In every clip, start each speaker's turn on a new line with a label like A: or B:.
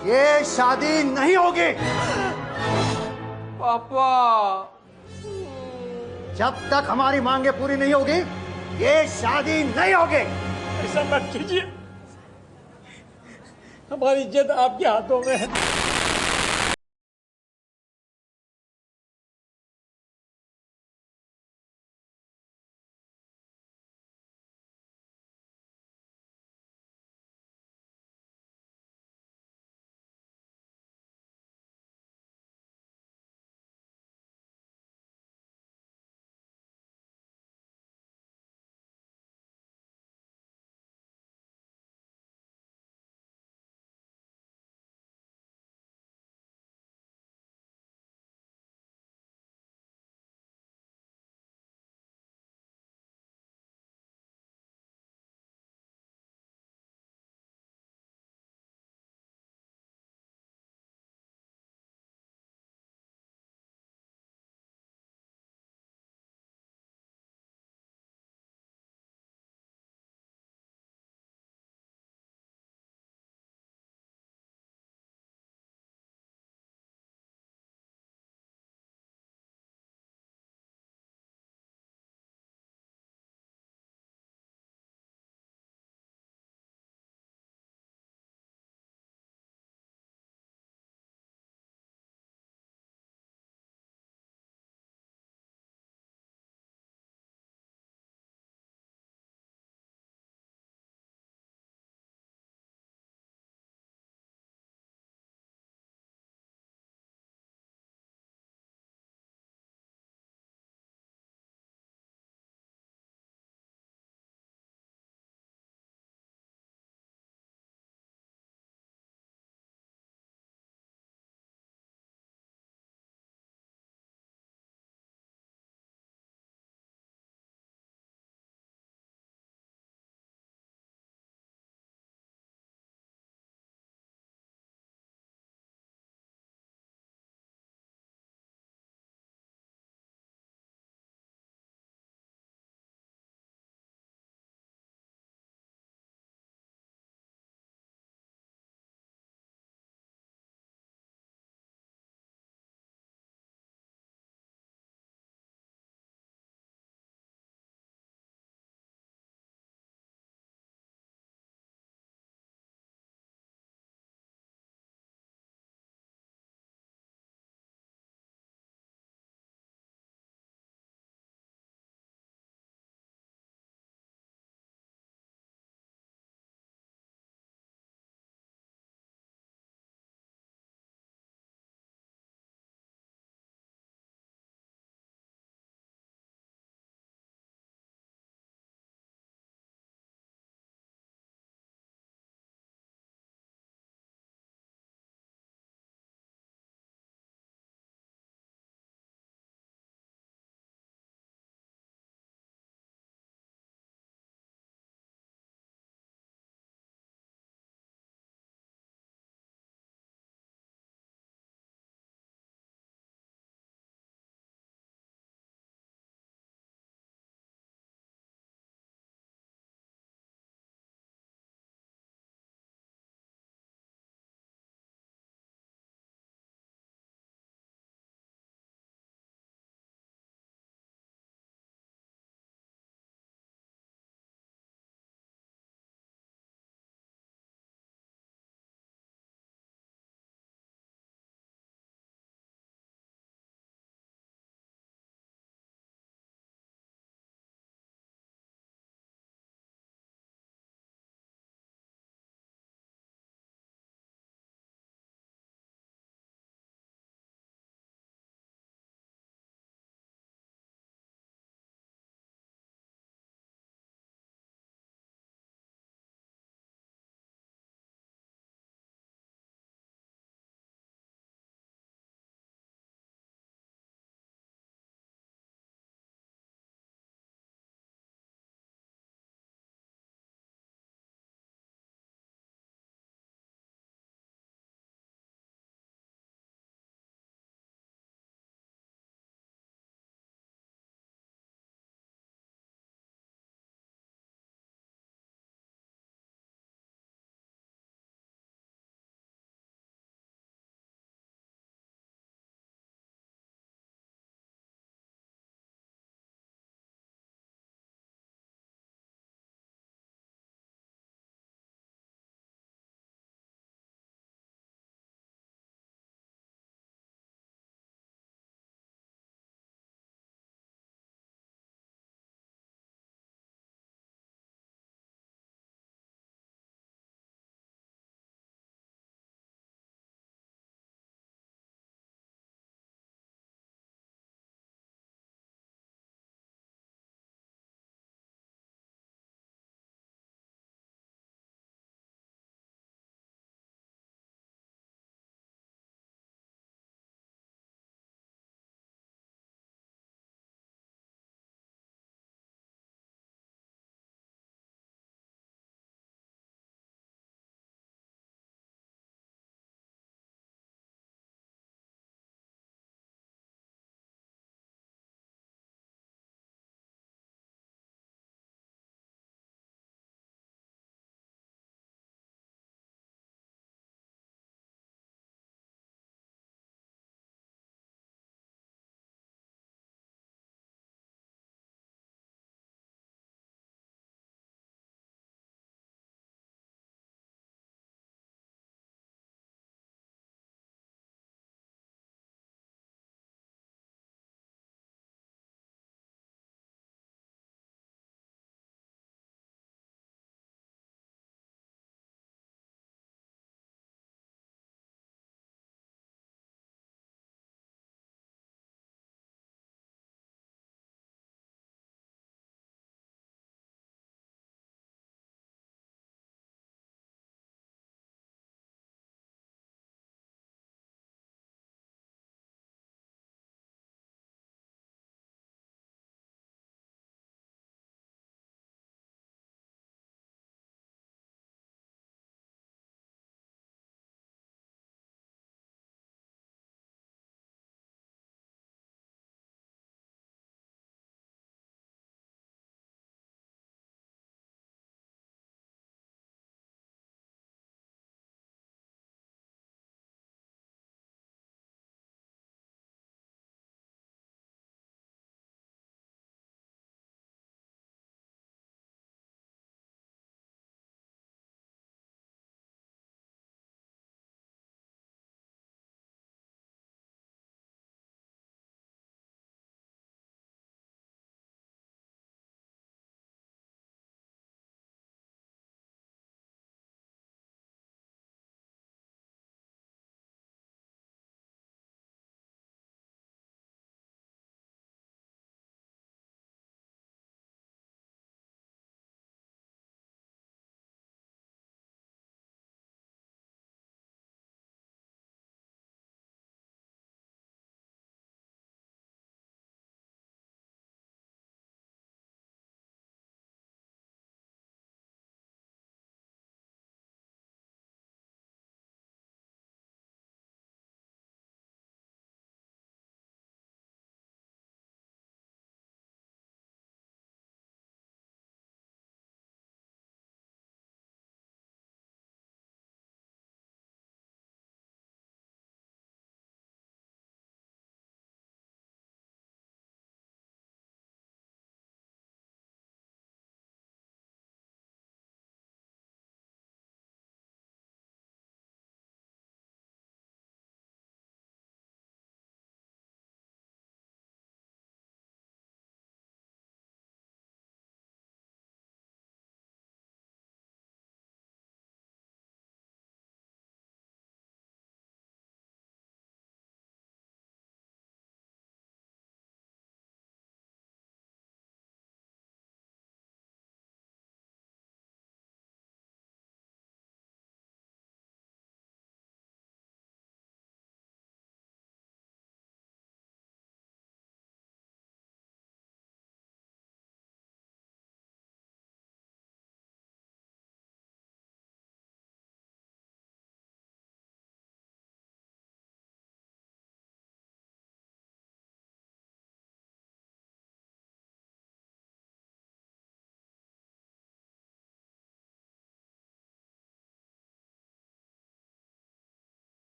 A: ये शादी नहीं होगी।
B: पापा।
A: जब तक हमारी मांगे पूरी नहीं होगी ये शादी नहीं होगी।
B: ऐसा मत कीजिए, हमारी इज्जत आपके हाथों में है।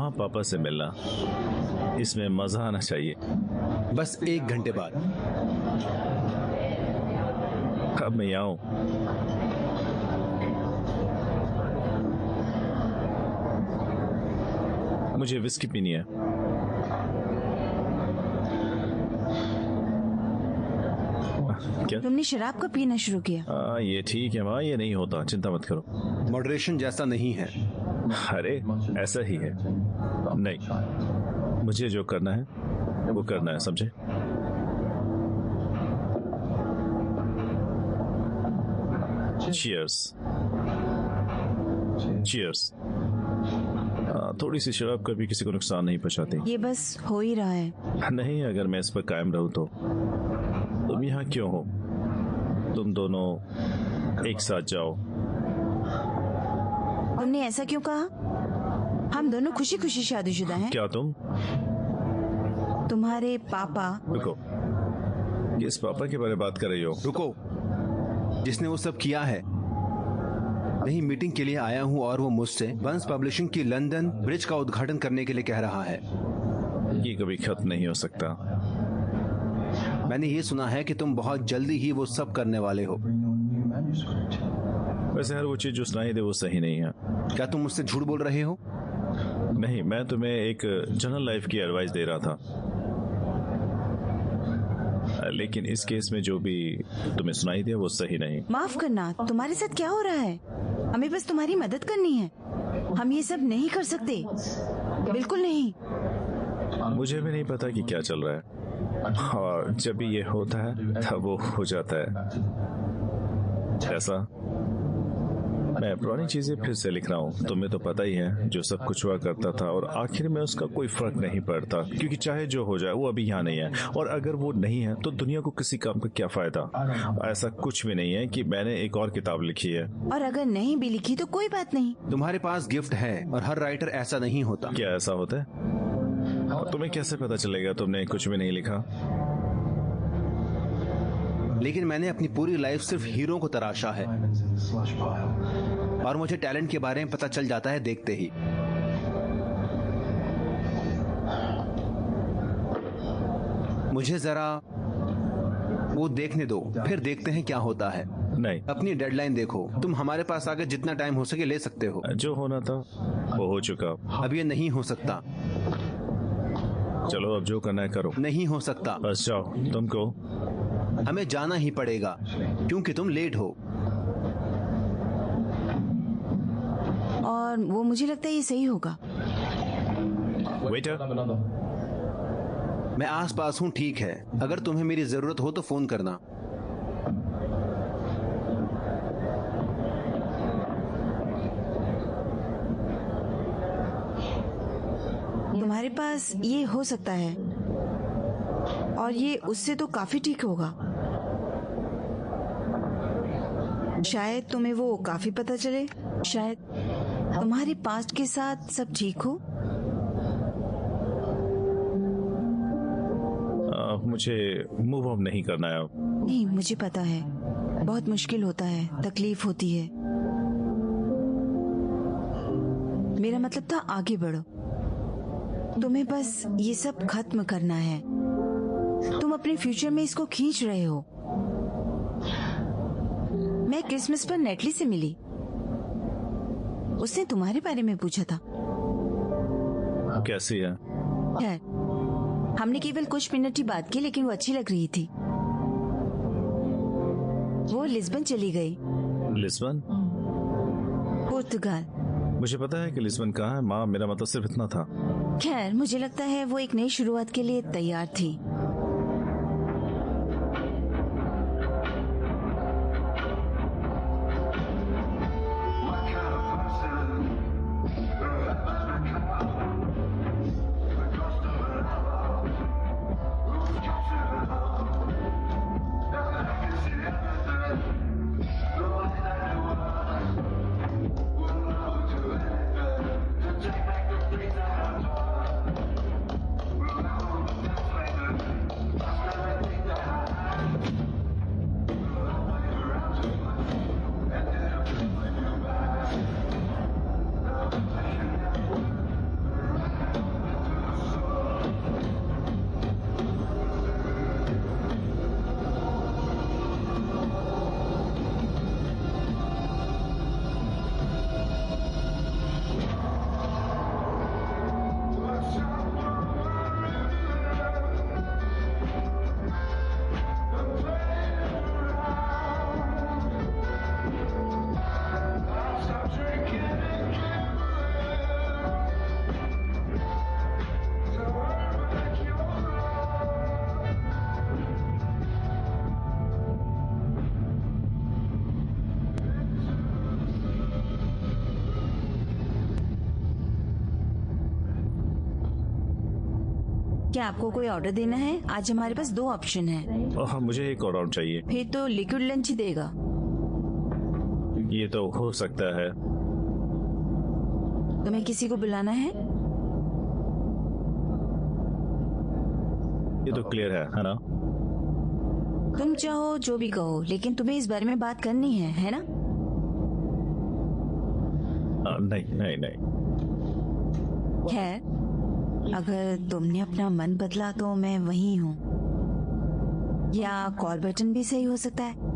C: माँ पापा से मिलना, इसमें मजा आना चाहिए।
D: बस 1 घंटे बाद।
C: अब मैं यहाँ हूँ। मुझे विस्की पीनी है। क्या?
E: तुमने शराब कब पीना शुरू किया?
C: ये ठीक है माँ, ये नहीं होता, चिंता मत करो।
D: मॉडरेशन जैसा नहीं है।
C: अरे ऐसा ही है। नहीं, मुझे जो करना है वो करना है, समझे? चीयर्स। चीयर्स। थोड़ी सी शराब कभी किसी को नुकसान नहीं पहुंचाती।
E: ये बस हो ही रहा है।
C: नहीं, अगर मैं इस पर कायम रहूं तो। तुम यहाँ क्यों हो? तुम दोनों एक साथ जाओ।
E: तुमने ऐसा क्यों कहा? हम दोनों खुशी खुशी शादीशुदा हैं।
C: क्या तुम?
E: तुम्हारे पापा।
C: रुको, किस पापा के बारे में बात कर रही हो?
D: रुको, जिसने वो सब किया है। नहीं, मीटिंग के लिए आया हूँ और वो मुझसे बंस पब्लिशिंग की लंदन ब्रिज का उद्घाटन करने के लिए कह रहा है।
C: ये कभी खत्म नहीं हो सकता।
D: मैंने ये सुना है कि तुम बहुत जल्दी ही वो सब करने वाले हो।
C: वैसे हर वो चीज जो सुनाई दे वो सही नहीं है।
D: क्या तुम मुझसे झूठ बोल रहे हो?
C: नहीं, मैं तुम्हें एक जनरल लाइफ की एडवाइस दे रहा था, लेकिन इस केस में जो भी तुम्हें सुनाई दिया वो सही नहीं।
E: माफ करना, तुम्हारे साथ क्या हो रहा है? हमें बस तुम्हारी मदद करनी है। हम ये सब नहीं कर सकते, बिल्कुल नहीं।
C: मुझे भी नहीं पता कि क्या चल रहा है, और जब भी ये होता है तब वो हो जाता है ऐसा। मैं पुरानी चीजें फिर से लिख रहा हूँ। तुम्हें तो पता ही है जो सब कुछ हुआ करता था, और आखिर में उसका कोई फर्क नहीं पड़ता, क्योंकि चाहे जो हो जाए वो अभी यहाँ नहीं है, और अगर वो नहीं है तो दुनिया को किसी काम का क्या फायदा। ऐसा कुछ भी नहीं है कि मैंने एक और किताब लिखी है,
E: और अगर नहीं भी लिखी तो कोई बात नहीं।
D: तुम्हारे पास गिफ्ट है और हर राइटर ऐसा नहीं होता।
C: क्या ऐसा होता है? और तुम्हें कैसे पता चलेगा तुमने कुछ भी नहीं लिखा?
D: लेकिन मैंने अपनी पूरी लाइफ सिर्फ हीरो को तराशा है, और मुझे टैलेंट के बारे में पता चल जाता है देखते ही। मुझे जरा वो देखने दो, फिर देखते हैं क्या होता है।
C: नहीं,
D: अपनी डेडलाइन देखो। तुम हमारे पास आकर जितना टाइम हो सके ले सकते हो।
C: जो होना था वो हो चुका।
D: अब ये नहीं हो सकता।
C: चलो अब जो करना है करो।
D: नहीं हो सकता।
C: बस जाओ। तुमको
D: हमें जाना ही पड़ेगा क्योंकि तुम लेट हो।
E: और वो मुझे लगता है ये सही होगा।
C: वेटर,
D: मैं आस पास हूँ, ठीक है। अगर तुम्हें मेरी जरूरत हो तो फोन करना।
E: तुम्हारे पास ये हो सकता है, और ये उससे तो काफी ठीक होगा। शायद तुम्हें वो काफी पता चले। शायद तुम्हारे पास्ट के साथ सब ठीक हो।
C: मुझे मूव ऑन नहीं करना है।
E: नहीं, मुझे पता है बहुत मुश्किल होता है, तकलीफ होती है। मेरा मतलब था आगे बढ़ो। तुम्हें बस ये सब खत्म करना है। तुम अपने फ्यूचर में इसको खींच रहे हो। मैं क्रिसमस पर नेटली से मिली, उसने तुम्हारे बारे में पूछा था।
C: कैसी है?
E: खैर, हमने केवल कुछ मिनट ही बात की, लेकिन वो अच्छी लग रही थी। वो लिस्बन चली गई।
C: लिस्बन?
E: पुर्तगाल।
C: मुझे पता है कि लिस्बन कहाँ है माँ, मेरा मतलब सिर्फ इतना था।
E: खैर, मुझे लगता है वो एक नई शुरुआत के लिए तैयार थी। क्या आपको कोई ऑर्डर देना है? आज हमारे पास 2 ऑप्शन है।
C: हाँ, मुझे एक और राउंड चाहिए।
E: फिर तो लिक्विड लंच ही देगा।
C: ये तो हो सकता है।
E: तुम्हें किसी को बुलाना है?
C: ये तो क्लियर है ना?
E: तुम चाहो जो भी कहो, लेकिन तुम्हें इस बारे में बात करनी है ना?
C: नहीं नहीं नहीं।
E: खैर, अगर तुमने अपना मन बदला तो मैं वहीं हूँ, या कॉल बटन भी सही हो सकता है।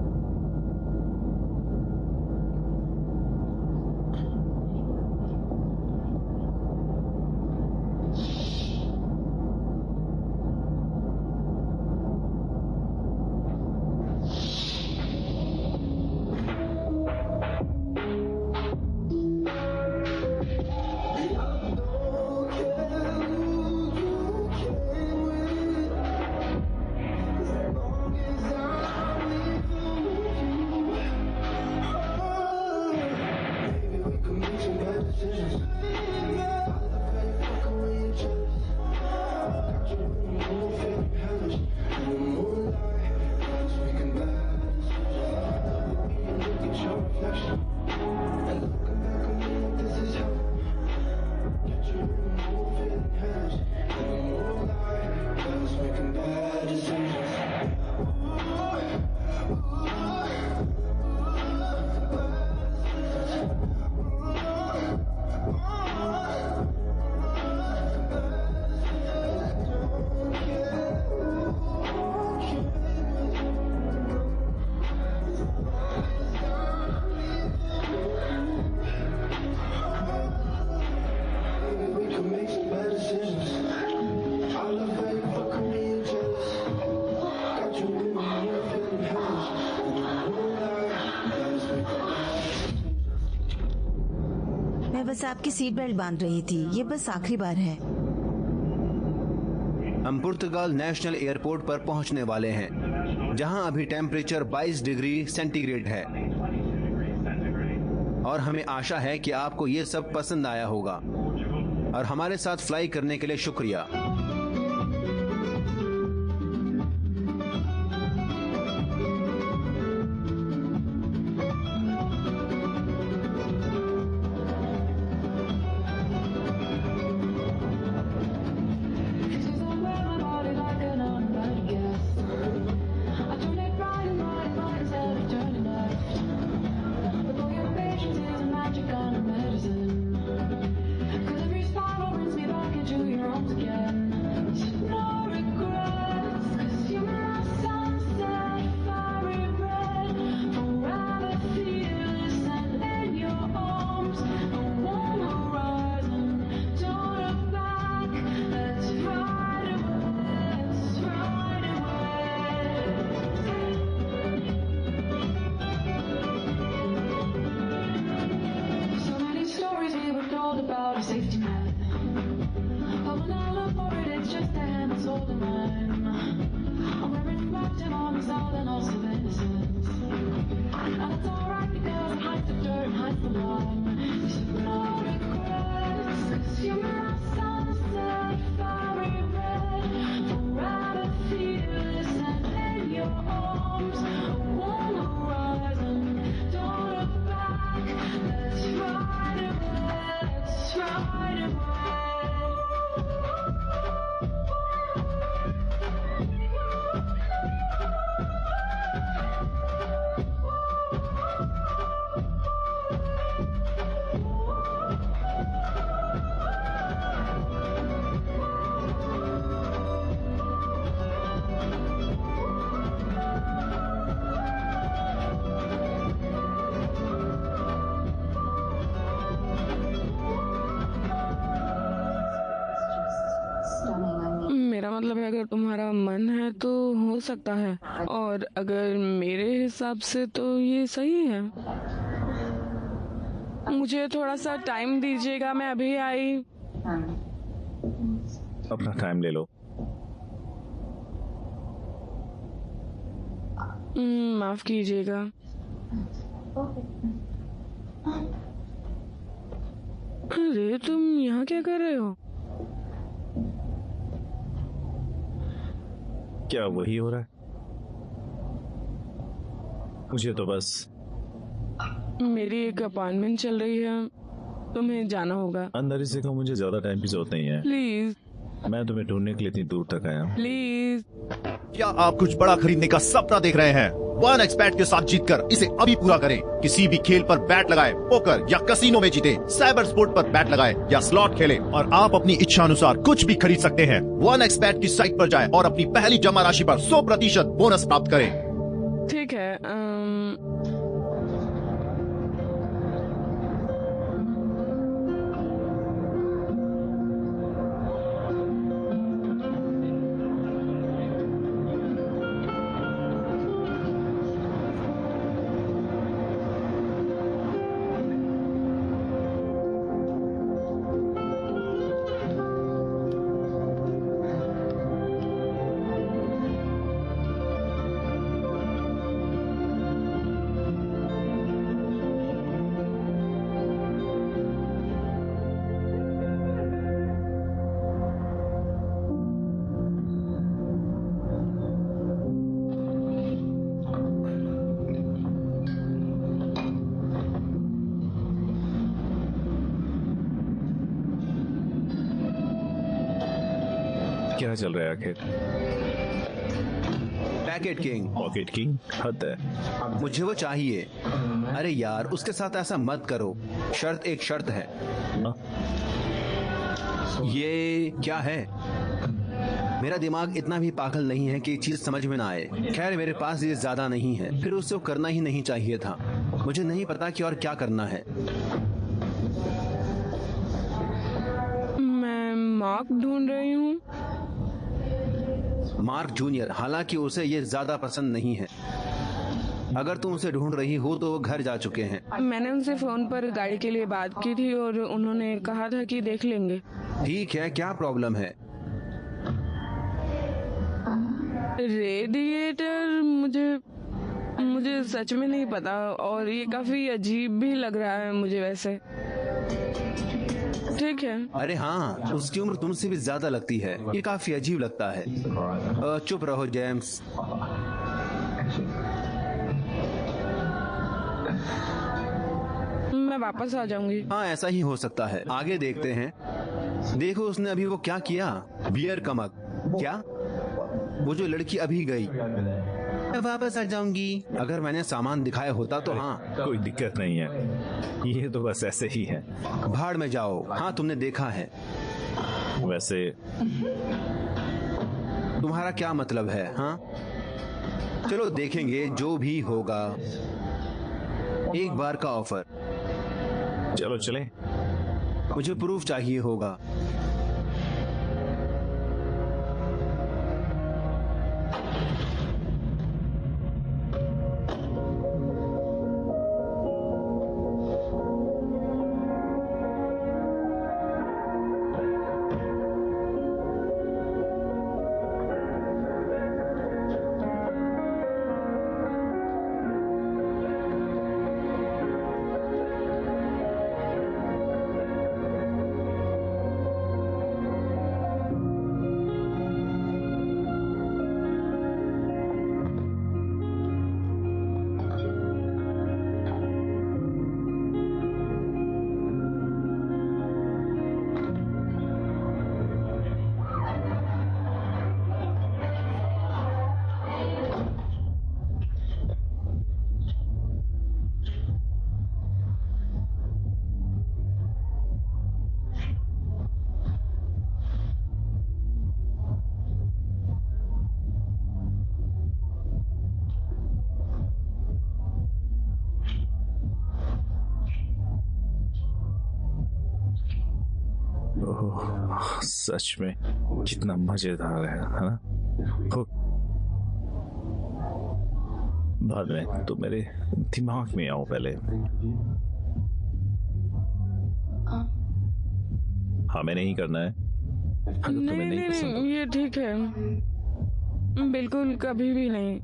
E: मैं बस आपकी सीट बेल्ट बांध रही थी। ये बस आखिरी बार है।
D: हम पुर्तगाल नेशनल एयरपोर्ट पर पहुंचने वाले हैं, जहां अभी टेम्परेचर 22 डिग्री सेंटीग्रेड है। और हमें आशा है कि आपको ये सब पसंद आया होगा, और हमारे साथ फ्लाई करने के लिए शुक्रिया।
F: मेरा मतलब है, अगर तुम्हारा मन है तो हो सकता है, और अगर मेरे हिसाब से तो ये सही है। मुझे थोड़ा सा टाइम दीजिएगा, मैं अभी आई।
C: अपना टाइम ले लो।
F: माफ कीजिएगा। अरे तुम यहाँ क्या कर रहे हो?
C: क्या वही हो रहा है? मुझे तो बस
F: मेरी एक अपॉइंटमेंट चल रही है, तुम्हें जाना होगा।
C: अंदर ही से कहो, मुझे ज्यादा टाइम की जरूरत नहीं है।
F: प्लीज
C: मैं तुम्हें ढूंढने के लिए इतनी दूर तक आया हूँ।
F: प्लीज।
G: क्या आप कुछ बड़ा खरीदने का सपना देख रहे हैं? 1xBet के साथ जीतकर इसे अभी पूरा करें। किसी भी खेल पर बैट लगाएं, पोकर या कसिनो में जीतें, साइबर स्पोर्ट पर बैट लगाएं या स्लॉट खेलें और आप अपनी इच्छा अनुसार कुछ भी खरीद सकते हैं। 1xBet की साइट पर जाएं और अपनी पहली जमा राशि पर 100% बोनस प्राप्त करें।
F: ठीक है।
C: क्या चल रहा है आखिर?
D: पैकेट किंग,
C: पॉकेट किंग, हद है।
D: मुझे वो चाहिए। अरे यार, उसके साथ ऐसा मत करो। शर्त एक शर्त है।
C: हाँ?
D: ये क्या है? मेरा दिमाग इतना भी पागल नहीं है कि चीज समझ में ना आए। खैर, मेरे पास ये ज्यादा नहीं है, फिर उससे वो करना ही नहीं चाहिए था। मुझे नहीं पता कि और क्या करना है।
F: मैं मार्क ढूंढ रही हूँ।
D: मार्क जूनियर, हालांकि उसे ये ज्यादा पसंद नहीं है। अगर तुम उसे ढूंढ रही हो तो वो घर जा चुके हैं।
F: मैंने उनसे फोन पर गाड़ी के लिए बात की थी और उन्होंने कहा था कि देख लेंगे।
D: ठीक है, क्या प्रॉब्लम है?
F: रेडिएटर, मुझे सच में नहीं पता और ये काफी अजीब भी लग रहा है मुझे वैसे। ठीक है।
D: अरे हाँ, उसकी उम्र तुमसे भी ज्यादा लगती है। ये काफी अजीब लगता है। चुप रहो जेम्स।
F: मैं वापस आ जाऊंगी।
D: हाँ, ऐसा ही हो सकता है। आगे देखते हैं। देखो उसने अभी वो क्या किया। बियर का मग। क्या? वो जो लड़की अभी गई। मैं वापस आ जाऊंगी। अगर मैंने सामान दिखाया होता तो हाँ।
C: कोई दिक्कत नहीं है, ये तो बस ऐसे ही है।
D: भाड़ में जाओ। हाँ, तुमने देखा है।
C: वैसे
D: तुम्हारा क्या मतलब है? हाँ, चलो देखेंगे जो भी होगा। एक बार का ऑफर।
C: चलो चले।
D: मुझे प्रूफ चाहिए होगा।
C: ओह, सच में कितना मजेदार है ना? बाद में तो मेरे दिमाग में आओ पहले। हमें नहीं करना है। अगर तुम्हें
F: नहीं
C: नहीं पसंद
F: नहीं, ये ठीक है। बिल्कुल कभी भी नहीं।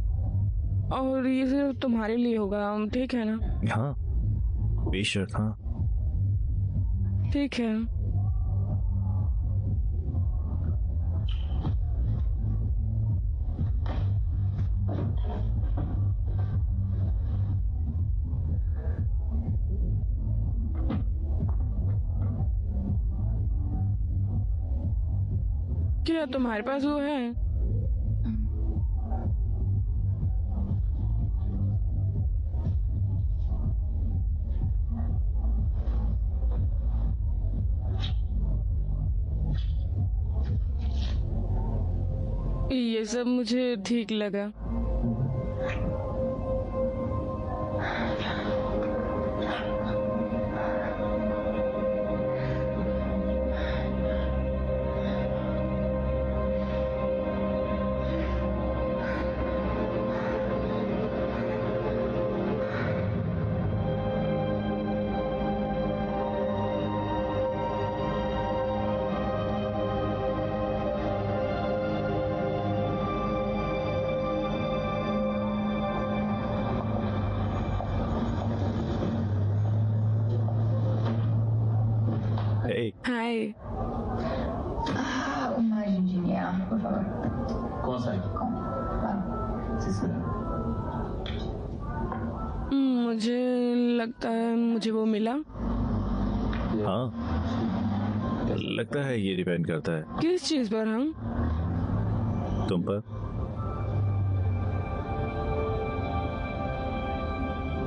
F: और ये सिर्फ तुम्हारे लिए होगा, ठीक है ना?
C: हाँ बेशक। हाँ
F: ठीक है। क्या तुम्हारे पास वो है? ये सब मुझे ठीक लगा।
C: Hey,
F: हाय।
H: Uma agendinha, por favor. Consegue. Vamos. Se segura.
F: मुझे लगता है मुझे वो मिला।
C: हाँ, लगता है ये डिपेंड करता है
F: किस चीज पर? हम
C: तुम पर।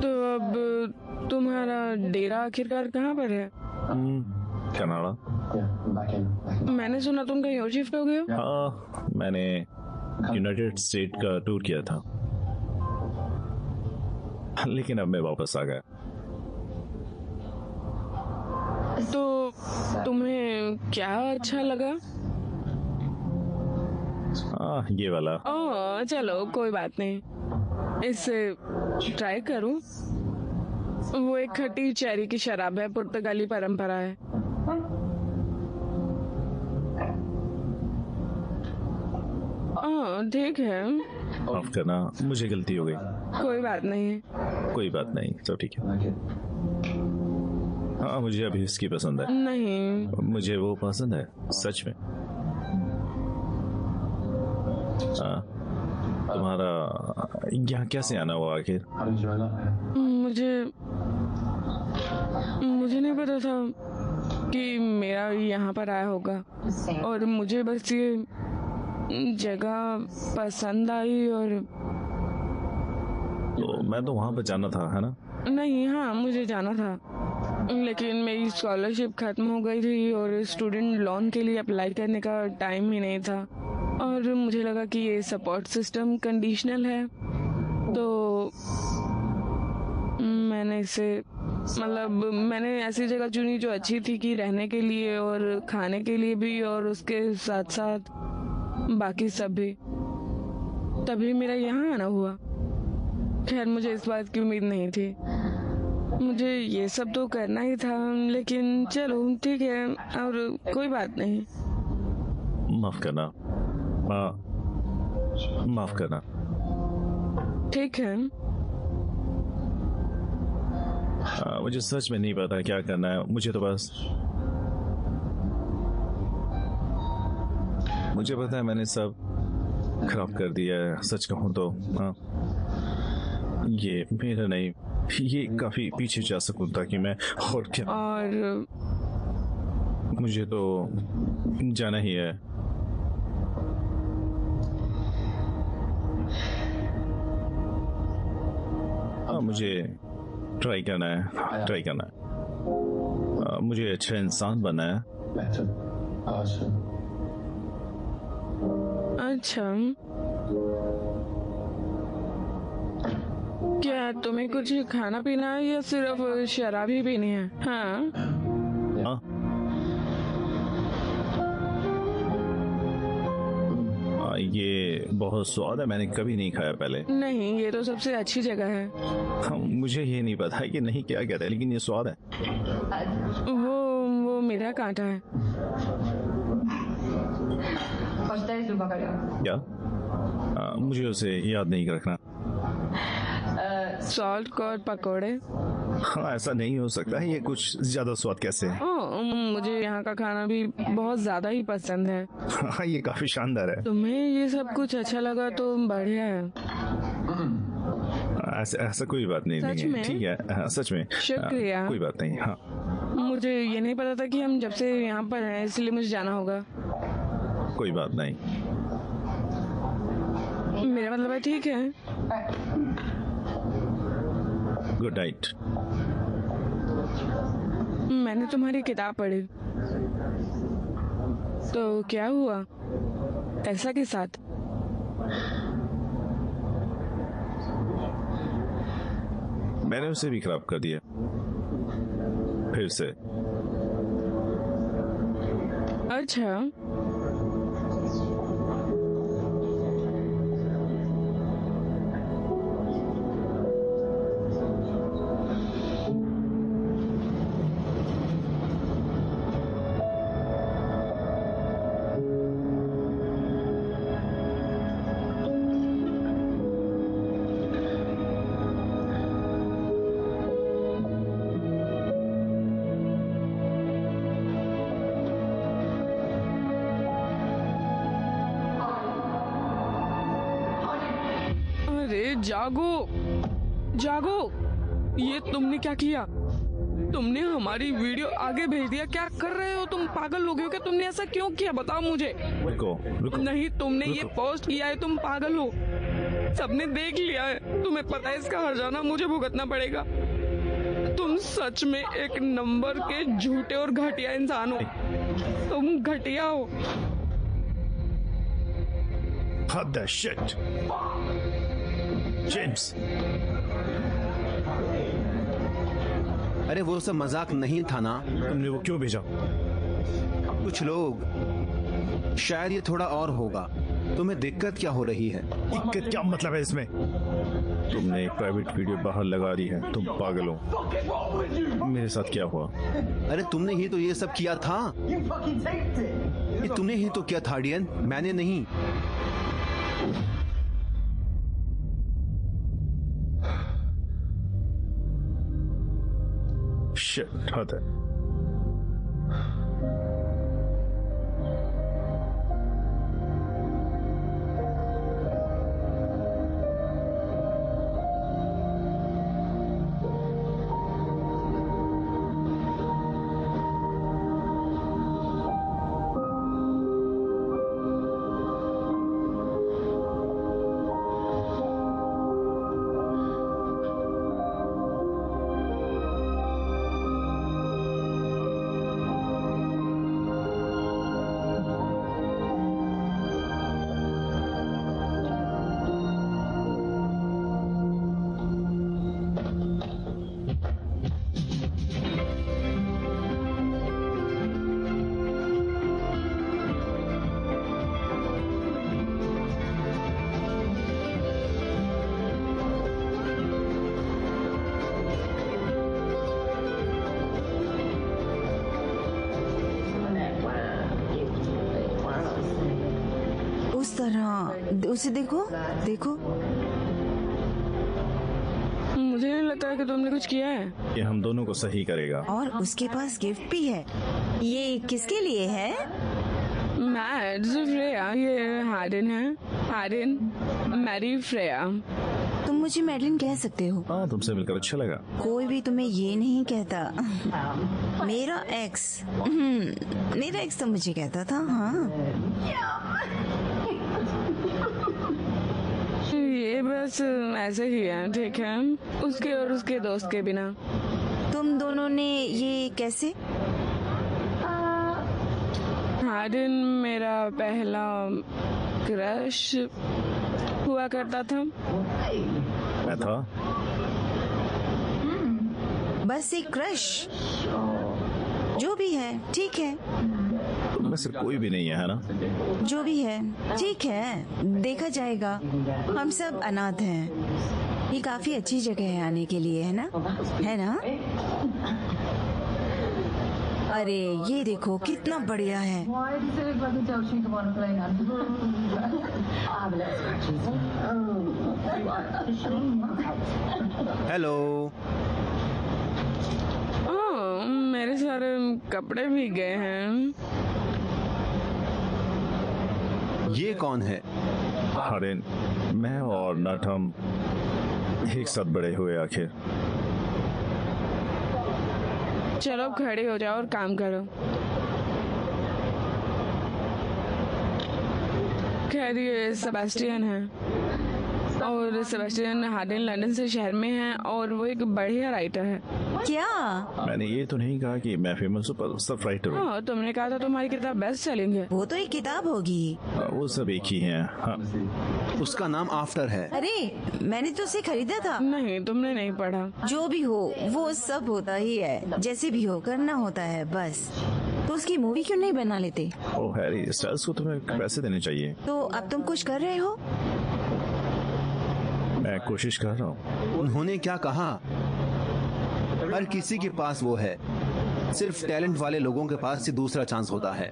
F: तो अब तुम्हारा डेरा आखिरकार कहाँ पर है?
C: कनाडा।
F: मैंने सुना तुम कहीं और शिफ्ट हो गए हो।
C: हाँ, मैंने यूनाइटेड स्टेट का टूर किया था, लेकिन अब मैं वापस आ गया।
F: तो तुम्हें क्या अच्छा लगा?
C: हाँ, ये वाला।
F: ओह चलो कोई बात नहीं, इसे ट्राई करो। वो एक खट्टी चेरी की शराब है, पुर्तगाली परंपरा है। ठीक है।
C: माफ करना, मुझे गलती हो गई।
F: कोई बात नहीं।
C: कोई बात नहीं, सब ठीक है। हाँ, मुझे अभी इसकी पसंद है।
F: नहीं,
C: मुझे वो पसंद है, सच में। हाँ, तुम्हारा यहाँ कैसे आना हुआ आखिर?
F: मुझे नहीं पता था कि मेरा यहाँ पर आया होगा, और मुझे बस ये जगह पसंद आई। और
C: तो मैं तो वहाँ पर जाना था, है ना?
F: नहीं, हाँ मुझे जाना था, लेकिन मेरी स्कॉलरशिप खत्म हो गई थी और स्टूडेंट लोन के लिए अप्लाई करने का टाइम ही नहीं था। और मुझे लगा कि ये सपोर्ट सिस्टम कंडीशनल है, तो मैंने इसे मैंने ऐसी जगह चुनी जो अच्छी थी कि रहने के लिए और खाने के लिए भी, और उसके साथ साथ बाकी सब भी। तभी मेरा यहाँ आना हुआ। खैर, मुझे इस बात की उम्मीद नहीं थी। मुझे ये सब तो करना ही था, लेकिन चलो ठीक है, और कोई बात नहीं।
C: माफ करना। माफ करना।
F: ठीक है।
C: मुझे सच में नहीं पता क्या करना है। मुझे पता है मैंने सब खराब कर दिया है, सच कहूँ तो। हाँ, ये मेरा नहीं, ये काफी पीछे जा सकूं ताकि मैं, और क्या,
F: और
C: मुझे तो जाना ही है। हाँ, मुझे ट्राई करना है। मुझे अच्छा इंसान बनना है।
F: अच्छा, क्या तुम्हें कुछ खाना पीना है या सिर्फ शराब ही पीनी है? हाँ,
C: ये बहुत स्वाद है, मैंने कभी नहीं खाया पहले।
F: नहीं, ये तो सबसे अच्छी जगह है।
C: मुझे ये नहीं पता है कि नहीं क्या कहता है, लेकिन ये स्वाद है।
F: वो मेरा कांटा है।
C: क्या? मुझे उसे याद नहीं रखना।
F: सॉल्ट कॉर्न पकोड़े।
C: हाँ, ऐसा नहीं हो सकता है, ये कुछ ज्यादा स्वाद कैसे है?
F: मुझे यहाँ का खाना भी बहुत ज्यादा ही पसंद है।
C: हाँ, ये काफी शानदार है।
F: तुम्हें ये सब कुछ अच्छा लगा तो बढ़िया है।
C: ऐसा कोई बात नहीं है। ठीक है, हाँ, सच में
F: शुक्रिया।
C: कोई बात नहीं। हाँ,
F: मुझे ये नहीं पता था कि हम जब से यहाँ पर हैं, इसलिए मुझे जाना होगा।
C: कोई बात नहीं।
F: मेरा मतलब है ठीक है।
C: Good night.
F: मैंने तुम्हारी किताब पढ़ी, तो क्या हुआ ऐसा के साथ?
C: मैंने उसे भी खराब कर दिया फिर से।
F: अच्छा, जागो जागो, ये तुमने क्या किया? तुमने हमारी वीडियो आगे भेज दिया। क्या कर रहे हो तुम? पागल हो गए हो क्या? तुमने ऐसा क्यों किया बताओ मुझे।
C: रुको।
F: नहीं, तुमने ये पोस्ट किया है, तुम पागल हो। सबने देख लिया है, तुम्हें पता है इसका हर्जाना मुझे भुगतना पड़ेगा। तुम सच में एक नंबर के झूठे और घटिया इंसान हो। तुम घटिया हो।
C: What the shit? जेम्स,
D: अरे वो सब मजाक नहीं था ना।
C: तुमने वो क्यों भेजा?
D: कुछ लोग, शायद ये थोड़ा और होगा। तुम्हें दिक्कत क्या हो रही है?
C: दिक्कत क्या मतलब है इसमें? तुमने एक प्राइवेट वीडियो बाहर लगा दी है। तुम पागल हो। मेरे साथ क्या हुआ?
D: अरे तुमने ही तो ये सब किया था। ये तुमने ही तो किया था डियन, मैंने नहीं।
C: Shit, हद है।
E: उस तरह उसे देखो देखो।
F: मुझे नहीं लगता है कि तुमने कुछ किया है।
C: ये हम दोनों को सही करेगा।
E: और उसके पास गिफ्ट भी है। ये किसके लिए है?
F: मैं फ्रेया, ये हारिन है। हारिन, मैरी फ्रेया।
E: तुम मुझे मैडलिन कह सकते हो।
C: हाँ, तुमसे मिलकर अच्छा लगा। कोई
E: भी तुम्हें ये नहीं कहता। मेरा एक्स तो मुझे कहता था। हाँ,
F: ये बस ऐसे ही है, ठीक है, उसके और उसके दोस्त के बिना।
E: तुम दोनों ने ये कैसे?
F: हारिन मेरा पहला क्रश हुआ करता था।
C: मैं था
E: बस एक क्रश। जो भी है ठीक है।
C: तुम में से कोई भी नहीं है ना?
E: जो भी है ठीक है, देखा जाएगा। हम सब अनाथ हैं। ये काफी अच्छी जगह है आने के लिए, है ना? है ना? अरे ये देखो कितना बढ़िया है।
D: हेलो।
F: मेरे सारे कपड़े भी गए हैं।
D: ये कौन है?
C: हारिन, मैं और नट हम एक साथ बड़े हुए आखिर।
F: चलो खड़े हो जाओ और काम करो। खैर ये सेबेस्टियन है और सेबेस्टियन हार्डिन लंदन से शहर में है और वो एक बढ़िया राइटर है।
E: क्या?
C: मैंने ये तो नहीं कहा कि मैं फेमस सुपर सब राइटर हूँ।
F: हाँ, तुमने कहा था तुम्हारी किताब बेस्ट सेलिंग है।
E: वो तो एक किताब होगी।
C: वो सब एक ही हैं। हाँ।
D: उसका नाम आफ्टर है।
E: अरे मैंने तो उसे खरीदा था।
F: नहीं, तुमने नहीं पढ़ा।
E: जो भी हो वो सब होता ही है, जैसे भी हो करना होता है बस। तो उसकी मूवी क्यों नहीं बना लेते?
C: ओ हैरी स्टाइल्स को तुम्हें पैसे देने चाहिए।
E: तो अब तुम कुछ कर रहे हो?
C: मैं कोशिश कर रहा हूँ।
D: उन्होंने क्या कहा? हर किसी के पास वो है, सिर्फ टैलेंट वाले लोगों के पास ही दूसरा चांस होता है।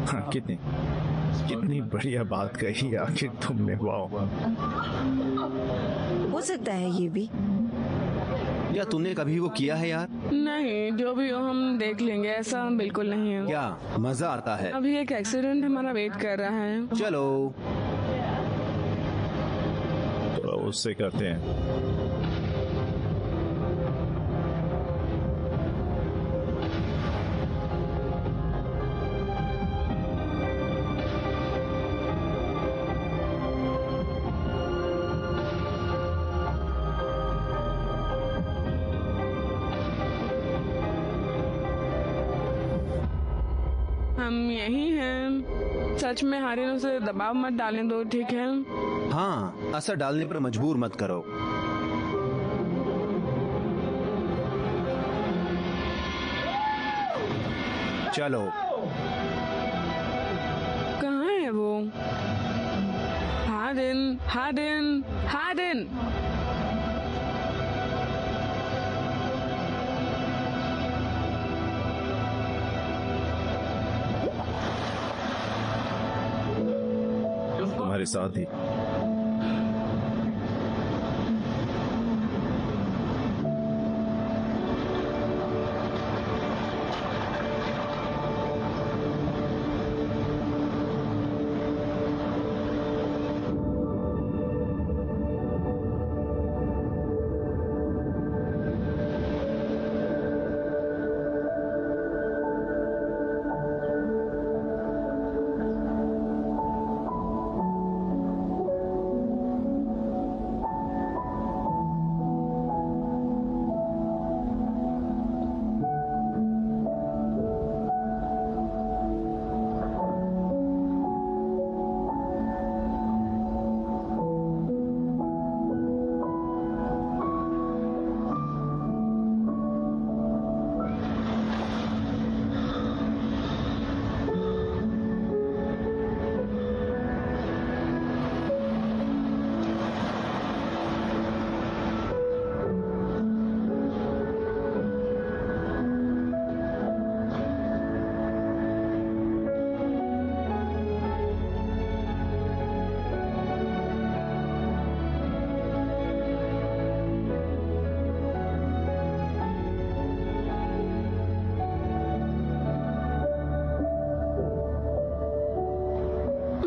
C: हाँ, कितनी बढ़िया बात कही आखिर तुमने। वाह।
E: हो सकता है ये भी।
D: क्या तूने कभी वो किया है यार?
F: नहीं, जो भी हो हम देख लेंगे, ऐसा बिल्कुल नहीं है।
D: क्या मजा आता है?
F: अभी एक एक्सीडेंट हमारा वेट कर रहा है।
D: चलो
C: तो उससे करते हैं।
F: हम यही हैं। सच में हारिन उसे दबाव मत डालने दो, ठीक है?
D: हाँ, असर डालने पर मजबूर मत करो। चलो।
F: कहाँ है वो? हारिन, हारिन, हारिन।
C: तुम्हारे साथ ही।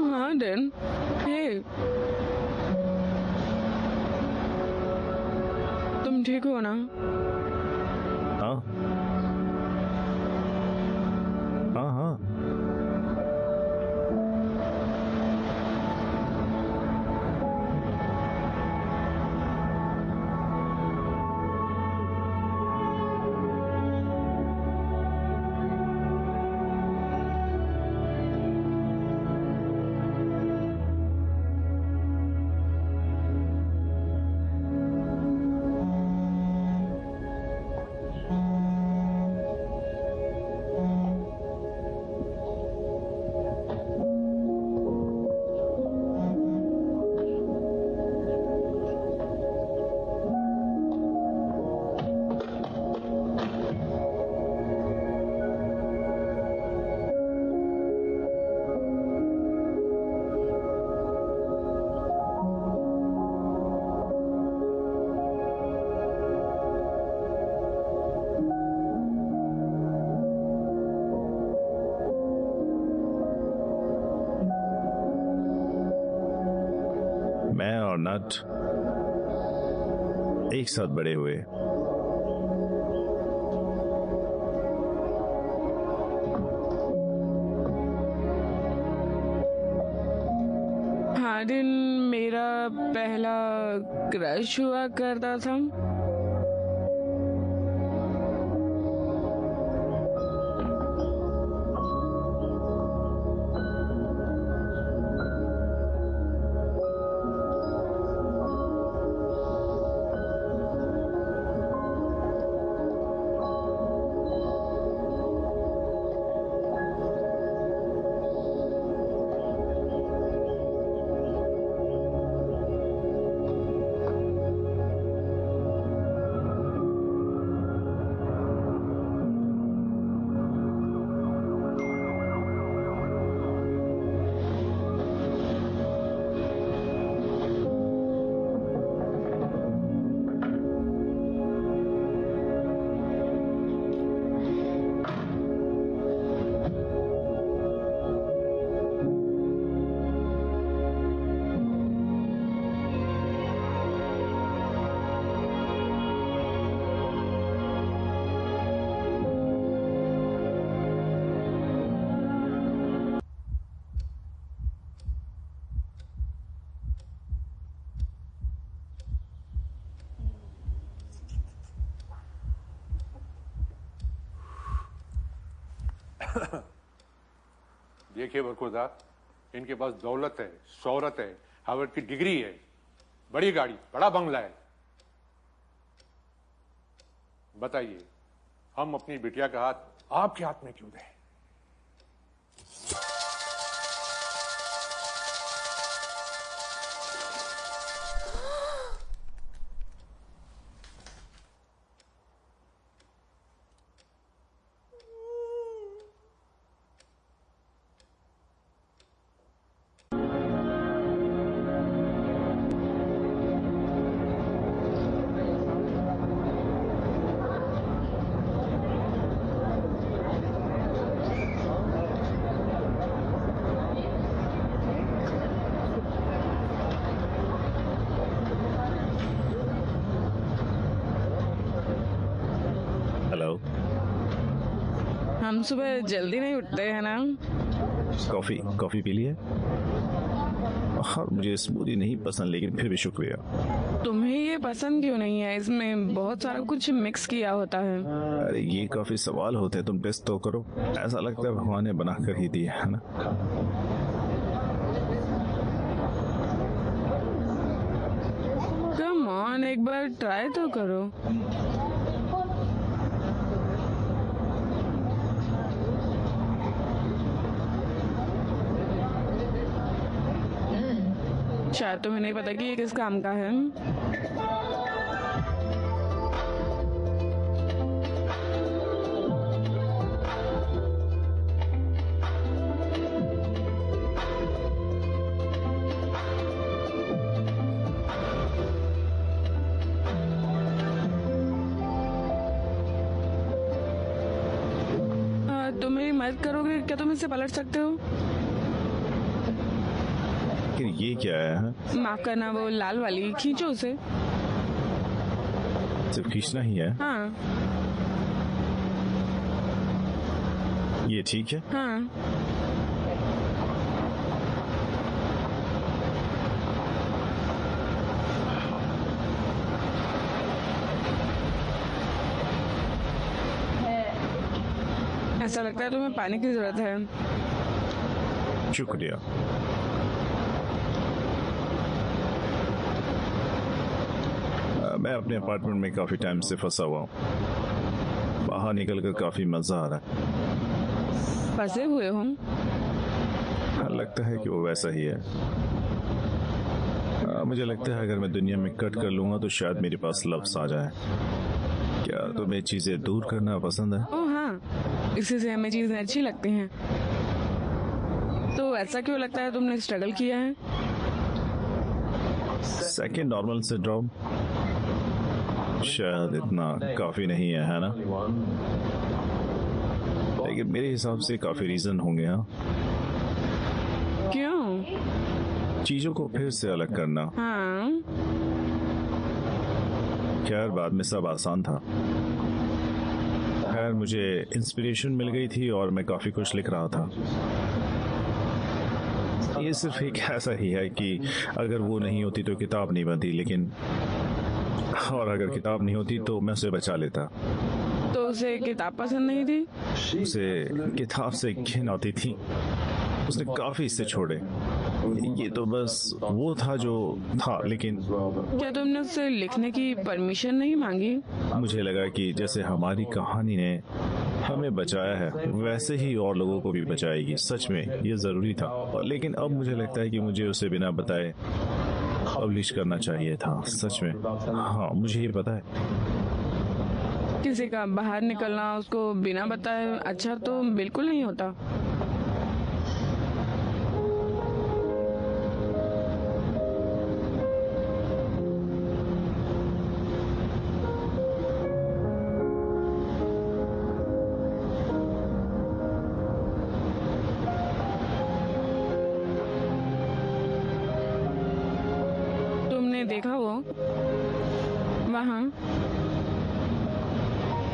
F: हारिन, हे, तुम ठीक हो ना?
C: हाँ हाँ हाँ। मैं और नट एक साथ बड़े हुए।
F: दिन मेरा पहला क्रश हुआ करता था।
I: देखिए बरखुरदार, इनके पास दौलत है, शोहरत है, हार्वर्ड की डिग्री है, बड़ी गाड़ी, बड़ा बंगला है। बताइए, हम अपनी बिटिया का हाथ आपके हाथ में क्यों दें?
C: हेलो।
F: हम सुबह जल्दी नहीं उठते हैं ना।
C: कॉफी पी लिए? और मुझे स्मूदी नहीं पसंद, लेकिन फिर भी शुक्रिया।
F: तुम्हें ये पसंद क्यों नहीं है? इसमें बहुत सारा कुछ मिक्स किया होता है।
C: अरे ये काफी सवाल होते हैं, तुम टेस्ट तो करो। ऐसा लगता है भगवान ने बना कर ही दिया है ना।
F: कम ऑन, एक बार ट्राई तो करो। शायद तुम्हें नहीं पता कि ये किस काम का है। तुम मेरी मदद करोगे क्या? तुम इसे पलट सकते हो?
C: ये क्या है?
F: माफ करना, वो लाल वाली, खींचो उसे।
C: सिर्फ खींचना ही है?
F: हाँ।
C: ये ठीक है?
F: हाँ। ऐसा लगता है तुम्हें पानी की जरूरत है।
C: शुक्रिया। मैं अपने अपार्टमेंट में काफी टाइम से फंसा हुआ हूँ। बाहर निकलकर काफी मजा आ रहा है।
F: फंसे हुए हो?
C: लगता है कि वो वैसा ही है। मुझे लगता है अगर मैं दुनिया में कट कर लूंगा तो शायद मेरे पास लफ्ज आ जाए। क्या तुम्हें चीजें दूर करना पसंद है?
F: ओह हाँ, इसी से हमें चीजें अच्छी लगती हैं। तो ऐसा क्यों लगता है तुमने स्ट्रगल किया है?
C: सेकेंड नॉर्मल सिंड्रोम शायद इतना काफी नहीं है ना? लेकिन मेरे हिसाब से काफी रीजन होंगे। हाँ,
F: क्यों?
C: चीजों को फिर से अलग करना।
F: हाँ।
C: खैर बाद में सब आसान था। खैर मुझे इंस्पिरेशन मिल गई थी और मैं काफी कुछ लिख रहा था। ये सिर्फ एक ऐसा ही है कि अगर वो नहीं होती तो किताब नहीं बनती, लेकिन और अगर किताब नहीं होती तो मैं उसे बचा लेता।
F: तो उसे किताब पसंद नहीं थी?
C: उसे किताब से घिन आती थी, उसने काफी हिस्से छोड़े। ये तो बस वो था जो था, लेकिन
F: क्या तुमने उससे लिखने की परमिशन नहीं मांगी?
C: मुझे लगा कि जैसे हमारी कहानी ने हमें बचाया है वैसे ही और लोगों को भी बचाएगी। सच में ये जरूरी था, लेकिन अब मुझे लगता है कि मुझे उसे बिना बताए पब्लिश करना चाहिए था। सच में हाँ, मुझे ये पता है।
F: किसी का बाहर निकलना उसको बिना बताए अच्छा तो बिल्कुल नहीं होता। तुमने देखा वो वहाँ?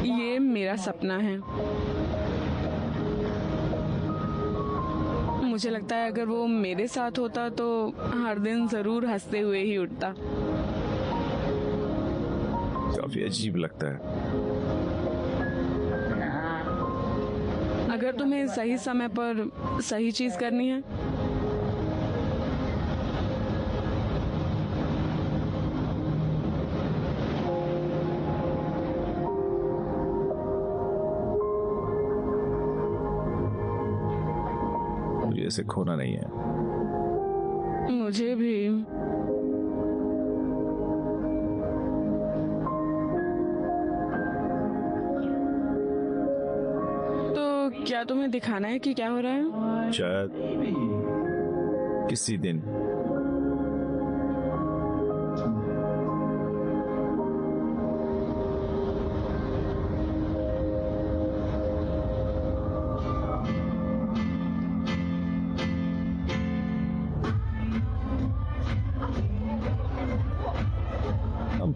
F: ये मेरा सपना है। मुझे लगता है अगर वो मेरे साथ होता तो हर दिन जरूर हंसते हुए ही उठता।
C: काफी अजीब लगता है।
F: अगर तुम्हें सही समय पर सही चीज करनी है
C: इसे खोना नहीं है।
F: मुझे भी। तो क्या तुम्हें दिखाना है कि क्या हो रहा है?
C: शायद किसी दिन।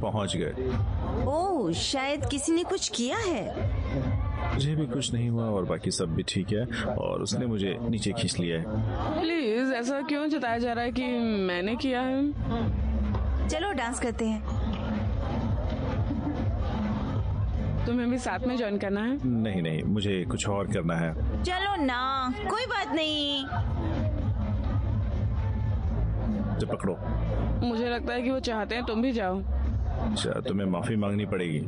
C: पहुंच गए।
E: ओह, शायद किसी ने कुछ किया है।
C: मुझे भी कुछ नहीं हुआ और बाकी सब भी ठीक है, और उसने मुझे नीचे खींच लिया है।
F: प्लीज, ऐसा क्यों जताया जा रहा है कि मैंने किया है?
E: चलो डांस करते हैं।
F: तुम्हें भी साथ में ज्वाइन करना है?
C: नहीं नहीं, मुझे कुछ और करना है।
E: चलो ना, कोई बात नहीं।
C: तो पकड़ो।
F: मुझे लगता है कि वो चाहते हैं तुम भी जाओ।
C: अच्छा, तुम्हें माफी मांगनी पड़ेगी।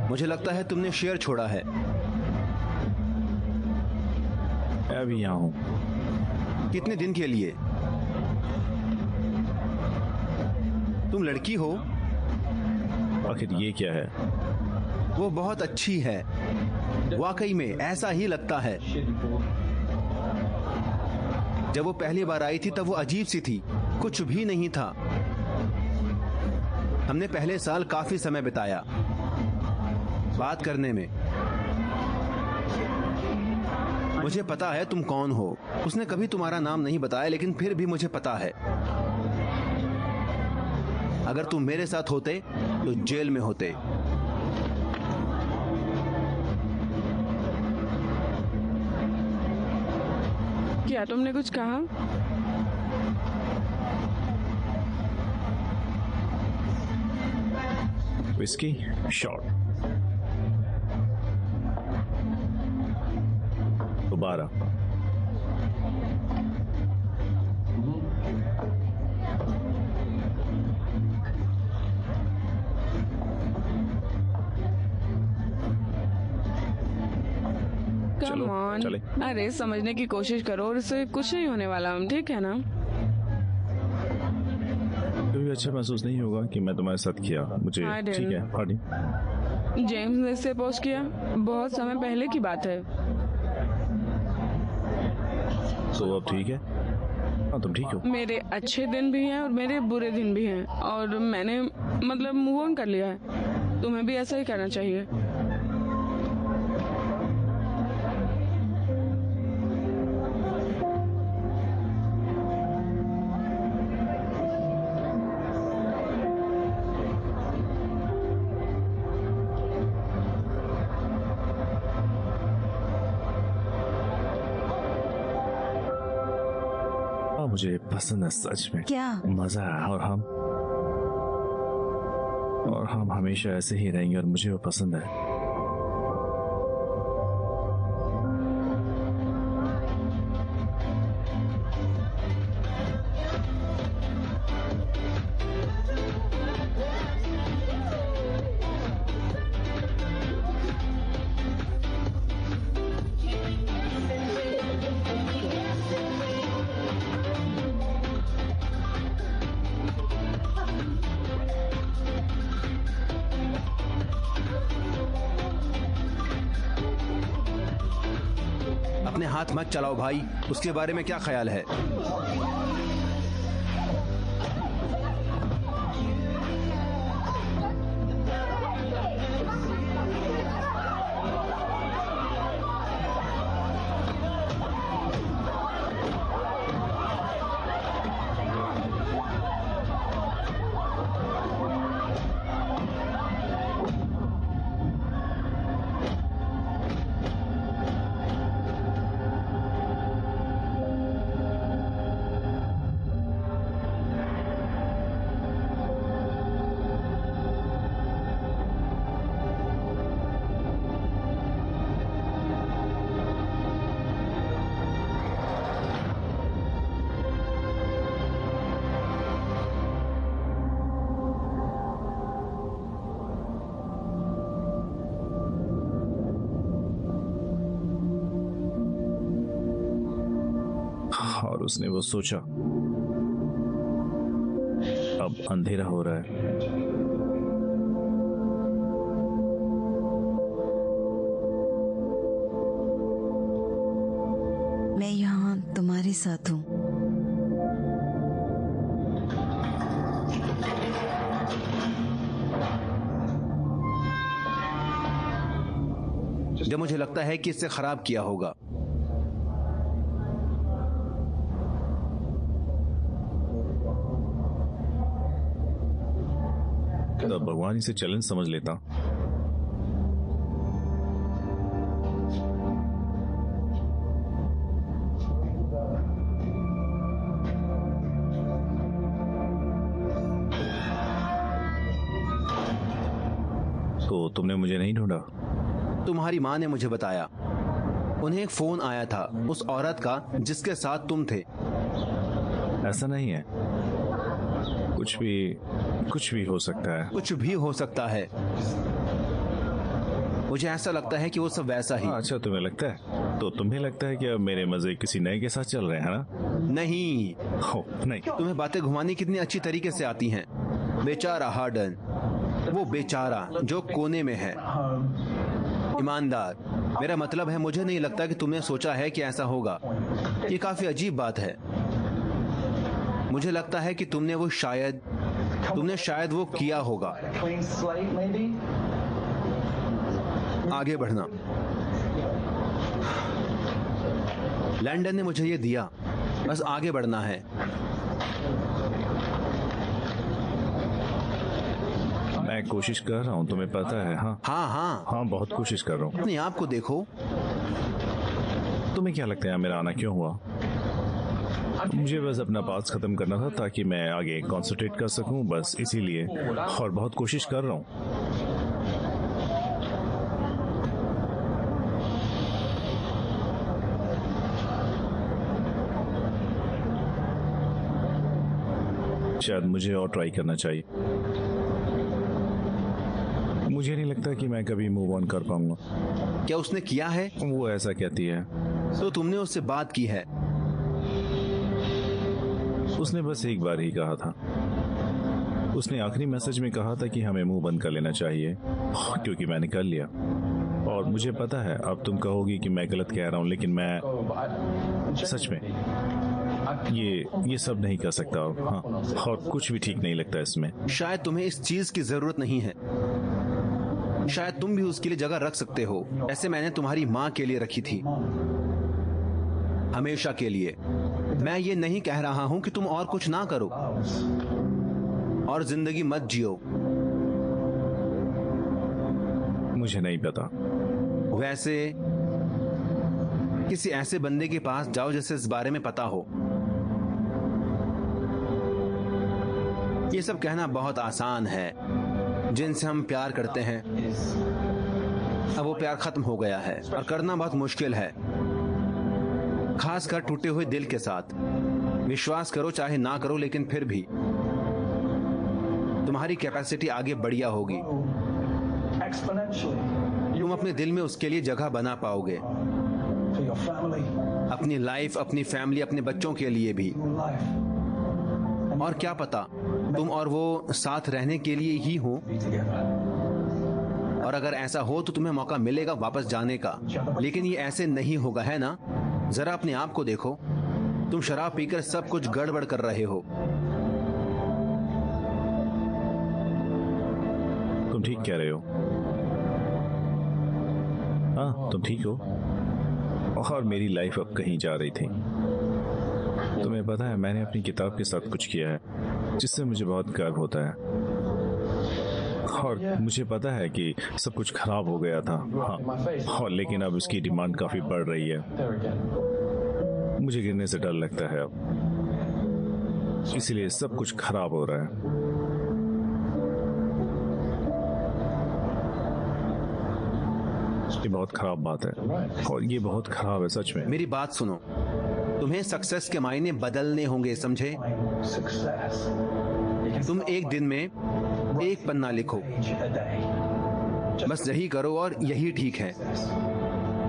D: मुझे लगता है तुमने शेयर छोड़ा है।
C: मैं अभी यहाँ हूँ।
D: कितने दिन के लिए? तुम लड़की हो?
C: आखिर ये क्या है?
D: वो बहुत अच्छी है, वाकई में ऐसा ही लगता है। जब वो पहली बार आई थी तब वो अजीब सी थी, कुछ भी नहीं था। हमने पहले साल काफी समय बिताया बात करने में। मुझे पता है तुम कौन हो। उसने कभी तुम्हारा नाम नहीं बताया, लेकिन फिर भी मुझे पता है। अगर तुम मेरे साथ होते तो जेल में होते।
F: क्या तुमने कुछ कहा?
C: Whisky shot. दोबारा।
F: कम ऑन, अरे समझने की कोशिश करो, और इससे कुछ नहीं होने वाला, ठीक है ना?
C: कभी अच्छा महसूस नहीं होगा कि मैं तुम्हारे साथ किया। मुझे ठीक है। पार्टी
F: जेम्स ने इससे पोस्ट किया, बहुत समय पहले की बात है।
C: तो अब ठीक है? हाँ, तुम ठीक हो?
F: मेरे अच्छे दिन भी हैं और मेरे बुरे दिन भी हैं, और मैंने मतलब मूव ऑन कर लिया है। तुम्हें भी ऐसा ही करना चाहिए।
C: मुझे पसंद है सच में।
E: क्या?
C: मजा है। और हम हमेशा ऐसे ही रहेंगे और मुझे वो पसंद है।
D: अपने हाथ मत चलाओ भाई, उसके बारे में क्या ख्याल है? और उसने वो सोचा, अब अंधेरा हो रहा है।
E: मैं यहाँ तुम्हारे साथ हूँ।
D: जब मुझे लगता है कि इससे खराब किया होगा।
C: तब भगवान इसे चैलेंज समझ लेता। तो तुमने मुझे नहीं ढूंढा?
D: तुम्हारी माँ ने मुझे बताया। उन्हें एक फोन आया था उस औरत का जिसके साथ तुम थे।
C: ऐसा नहीं है, कुछ भी हो सकता है।
D: कुछ भी हो सकता है। मुझे ऐसा लगता है कि वो सब वैसा ही।
C: अच्छा, तुम्हें लगता है? तो तुम्हें लगता है कि अब मेरे मजे किसी नए के साथ चल रहे हैं ना?
D: नहीं।
C: नहीं,
D: तुम्हें बातें घुमानी कितनी अच्छी तरीके से आती हैं। बेचारा हार्डन, वो बेचारा जो कोने में है, ईमानदार। मेरा मतलब है, मुझे नहीं लगता कि तुमने सोचा है कि ऐसा होगा। ये काफी अजीब बात है। मुझे लगता है कि तुमने शायद वो किया होगा। आगे बढ़ना। लैंडन ने मुझे ये दिया, बस आगे बढ़ना है।
C: मैं कोशिश कर रहा हूँ, तुम्हें पता है। हाँ, बहुत कोशिश कर रहा हूँ।
D: अपने आप को देखो।
C: तुम्हें क्या लगता है मेरा आना क्यों हुआ? मुझे बस अपना पास खत्म करना था ताकि मैं आगे कंसंट्रेट कर सकूं, बस इसीलिए। और बहुत कोशिश कर रहा हूं। शायद मुझे और ट्राई करना चाहिए। मुझे नहीं लगता कि मैं कभी मूव ऑन कर पाऊंगा।
D: क्या उसने किया है?
C: वो ऐसा कहती है।
D: तो तुमने उससे बात की है?
C: उसने बस एक बार ही कहा था। उसने आखिरी मैसेज में कहा था कि हमें मुंह बंद कर लेना चाहिए, क्योंकि मैंने कर लिया। और मुझे पता है अब तुम कहोगी कि मैं गलत कह रहा हूं, लेकिन मैं सच में ये सब नहीं कर सकता। हाँ, और कुछ भी ठीक नहीं लगता इसमें।
D: शायद तुम्हें इस चीज की जरूरत नहीं है। शायद तुम भी उसके लिए जगह रख सकते हो। ऐसे मैंने तुम्हारी माँ के लिए रखी थी, हमेशा के लिए। मैं ये नहीं कह रहा हूं कि तुम और कुछ ना करो और जिंदगी मत जियो।
C: मुझे नहीं पता।
D: वैसे किसी ऐसे बंदे के पास जाओ जिसे इस बारे में पता हो। ये सब कहना बहुत आसान है। जिनसे हम प्यार करते हैं अब वो प्यार खत्म हो गया है और करना बहुत मुश्किल है, खासकर टूटे हुए दिल के साथ। विश्वास करो चाहे ना करो, लेकिन फिर भी तुम्हारी कैपेसिटी आगे बढ़िया होगी। तुम अपने दिल में उसके लिए जगह बना पाओगे, अपनी लाइफ, अपनी फैमिली, अपने बच्चों के लिए भी। और क्या पता तुम और वो साथ रहने के लिए ही हो, और अगर ऐसा हो तो तुम्हें मौका मिलेगा वापस जाने का। लेकिन ये ऐसे नहीं होगा, है ना? जरा अपने आप को देखो, तुम शराब पीकर सब कुछ गड़बड़ कर रहे हो।
C: तुम ठीक कह रहे हो। हाँ, तुम ठीक हो। और मेरी लाइफ अब कहीं जा रही थी। तुम्हें पता है, मैंने अपनी किताब के साथ कुछ किया है जिससे मुझे बहुत गर्व होता है। और मुझे पता है कि सब कुछ खराब हो गया था, हाँ, और लेकिन अब इसकी डिमांड काफी बढ़ रही है। मुझे गिरने से डर लगता है अब, इसलिए सब कुछ खराब हो रहा है। ये बहुत खराब बात है, और ये बहुत खराब है सच में।
D: मेरी बात सुनो, तुम्हें सक्सेस के मायने बदलने होंगे, समझे? तुम एक दिन में एक पन्ना लिखो, बस यही करो और यही ठीक है।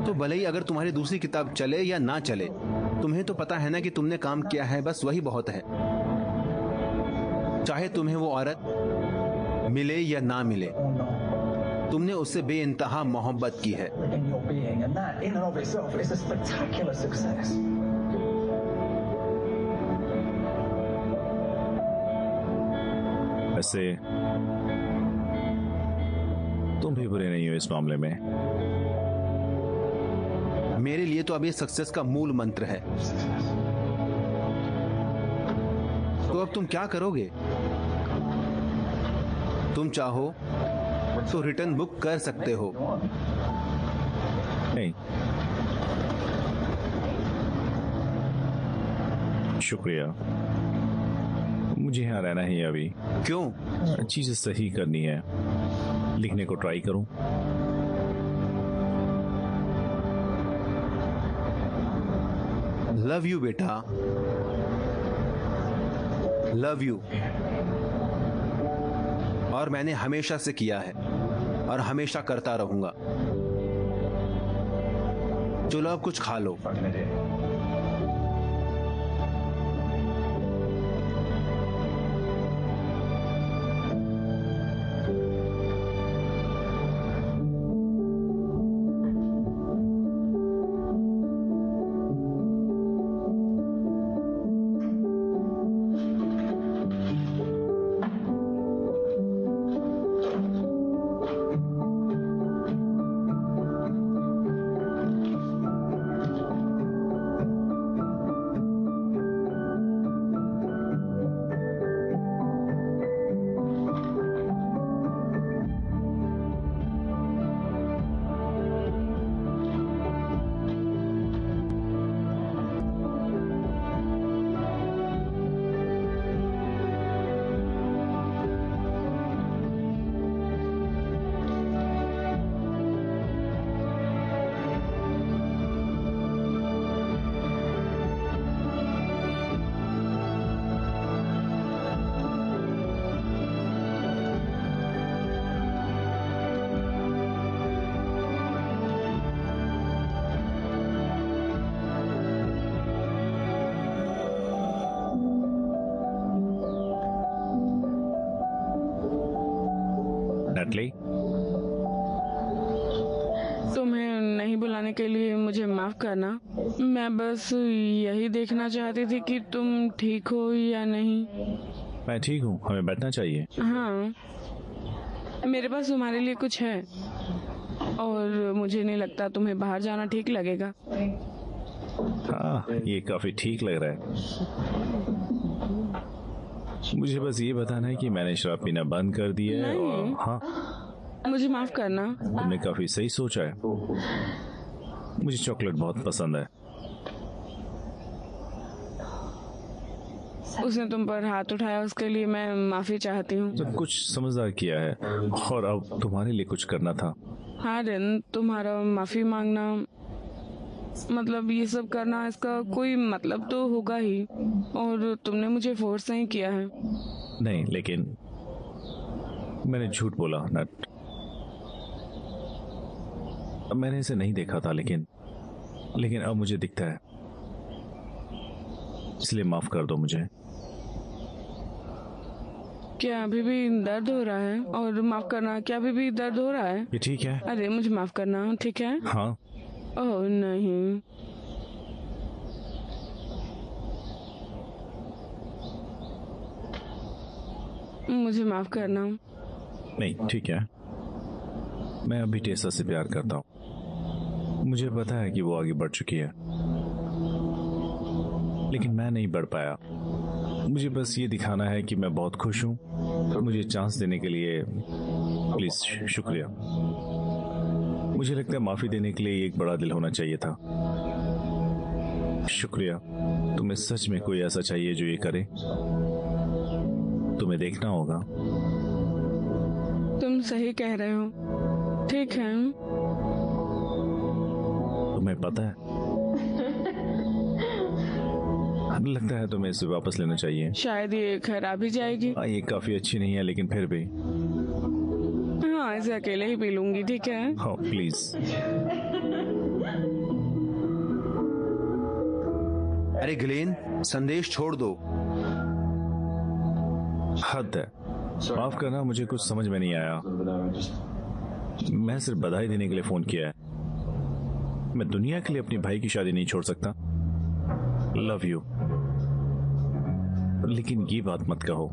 D: तो भले ही अगर तुम्हारी दूसरी किताब चले या ना चले, तुम्हें तो पता है ना कि तुमने काम किया है, बस वही बहुत है। चाहे तुम्हें वो औरत मिले या ना मिले, तुमने उससे बेइंतहा मोहब्बत की है।
C: वैसे तुम भी बुरे नहीं हो इस मामले में।
D: मेरे लिए तो अब ये सक्सेस का मूल मंत्र है। तो अब तुम क्या करोगे? तुम चाहो तो रिटर्न बुक कर सकते हो।
C: नहीं, शुक्रिया, मुझे यहाँ रहना ही है अभी।
D: क्यों?
C: चीजें सही करनी है, लिखने को ट्राई करूं।
D: लव यू बेटा, लव यू। और मैंने हमेशा से किया है और हमेशा करता रहूंगा। चलो अब कुछ खा लो।
C: नटली,
F: तुम्हें नहीं बुलाने के लिए मुझे माफ करना। मैं बस यही देखना चाहती थी कि तुम ठीक हो या नहीं।
C: मैं ठीक हूँ, हमें बैठना चाहिए।
F: हाँ, मेरे पास तुम्हारे लिए कुछ है और मुझे नहीं लगता तुम्हें बाहर जाना ठीक लगेगा।
C: हाँ, ये काफी ठीक लग रहा है। मुझे बस ये बताना है कि मैंने शराब पीना बंद कर दिया है। और हाँ,
F: मुझे माफ करना।
C: तुमने काफी सही सोचा है। मुझे चॉकलेट बहुत पसंद है।
F: उसने तुम पर हाथ उठाया, उसके लिए मैं माफी चाहती हूँ।
C: सब कुछ समझदार किया है और अब तुम्हारे लिए कुछ करना था।
F: हाँ रिन, तुम्हारा माफी मांगना मतलब ये सब करना, इसका कोई मतलब तो होगा ही, और तुमने मुझे फोर्स नहीं किया है।
C: नहीं, लेकिन मैंने झूठ बोला नट। मैंने इसे नहीं देखा था, लेकिन अब मुझे दिखता है, इसलिए माफ कर दो मुझे।
F: क्या अभी भी दर्द हो रहा है? और माफ करना, क्या अभी भी दर्द हो रहा है?
C: ये ठीक है?
F: अरे मुझे माफ करना, ठीक है?
C: हाँ।
F: ओह नहीं, मुझे माफ करना।
C: नहीं, ठीक है। मैं अभी टेसा से प्यार करता हूँ। मुझे पता है कि वो आगे बढ़ चुकी है, लेकिन मैं नहीं बढ़ पाया। मुझे बस ये दिखाना है कि मैं बहुत खुश हूँ। मुझे चांस देने के लिए प्लीज शुक्रिया। मुझे लगता है माफी देने के लिए एक बड़ा दिल होना चाहिए था। शुक्रिया। तुम्हें सच में कोई ऐसा चाहिए जो ये करे? तुम्हें देखना होगा।
F: तुम सही कह रहे हो, ठीक है।
C: तुम्हें पता है, लगता है तुम्हें इसे वापस लेना चाहिए।
F: शायद ये खराब ही जाएगी।
C: ये काफी अच्छी नहीं है, लेकिन फिर भी।
F: हाँ, इसे अकेले ही पी लूंगी, ठीक है?
C: हाँ प्लीज।
D: अरे ग्लेन, संदेश छोड़ दो।
C: हद है। माफ करना, मुझे कुछ समझ में नहीं आया। मैं सिर्फ बधाई देने के लिए फोन किया है। मैं दुनिया के लिए अपनी भाई की शादी नहीं छोड़ सकता। लव यू, लेकिन ये बात मत कहो।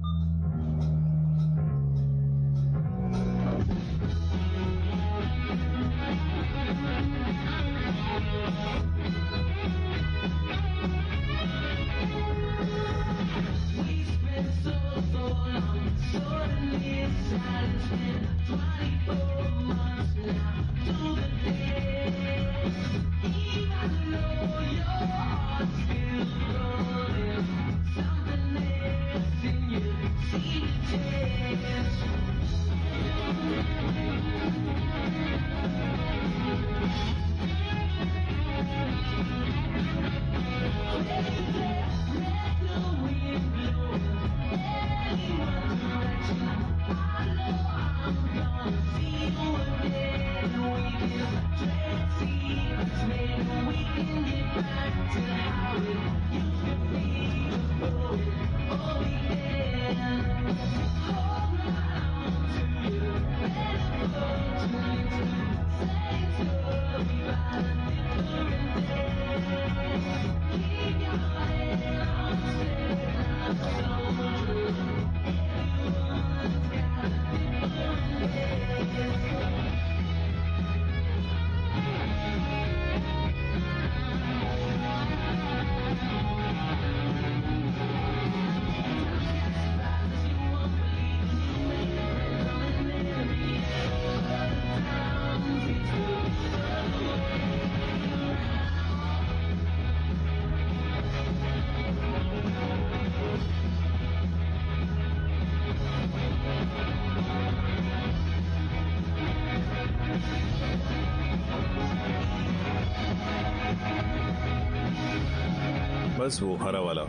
C: बस वो हरा वाला।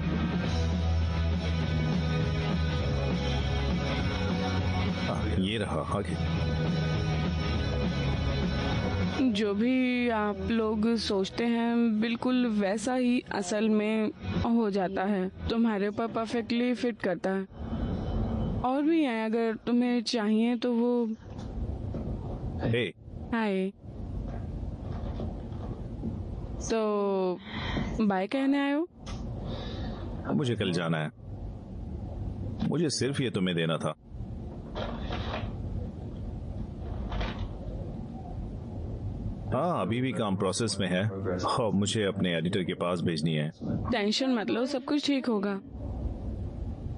C: ये रहा आगे।
F: जो भी आप लोग सोचते हैं बिल्कुल वैसा ही असल में हो जाता है। तुम्हारे ऊपर परफेक्टली फिट करता है। और भी हैं, अगर तुम्हें चाहिए तो वो।
C: हे।
F: हाय। तो बाय कहने आए हो?
C: मुझे कल जाना है। मुझे सिर्फ ये तुम्हें देना था। हाँ, अभी भी काम प्रोसेस में है और मुझे अपने एडिटर के पास भेजनी है।
F: टेंशन मत लो, सब कुछ ठीक होगा।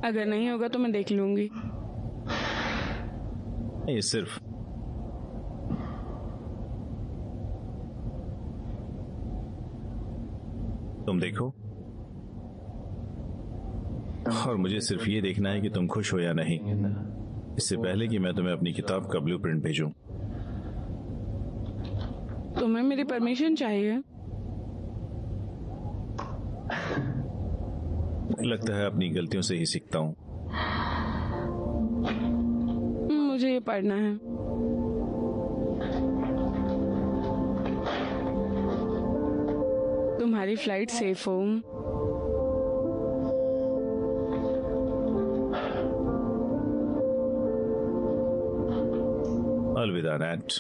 F: अगर नहीं होगा तो मैं देख लूंगी।
C: ये सिर्फ तुम देखो। और मुझे सिर्फ ये देखना है कि तुम खुश हो या नहीं, इससे पहले कि मैं तुम्हें अपनी किताब का ब्लूप्रिंट भेजूं।
F: तुम्हें मेरी परमिशन चाहिए?
C: लगता है अपनी गलतियों से ही सीखता हूँ।
F: मुझे ये पढ़ना है। तुम्हारी फ्लाइट सेफ हो।
C: अलविदा नैट।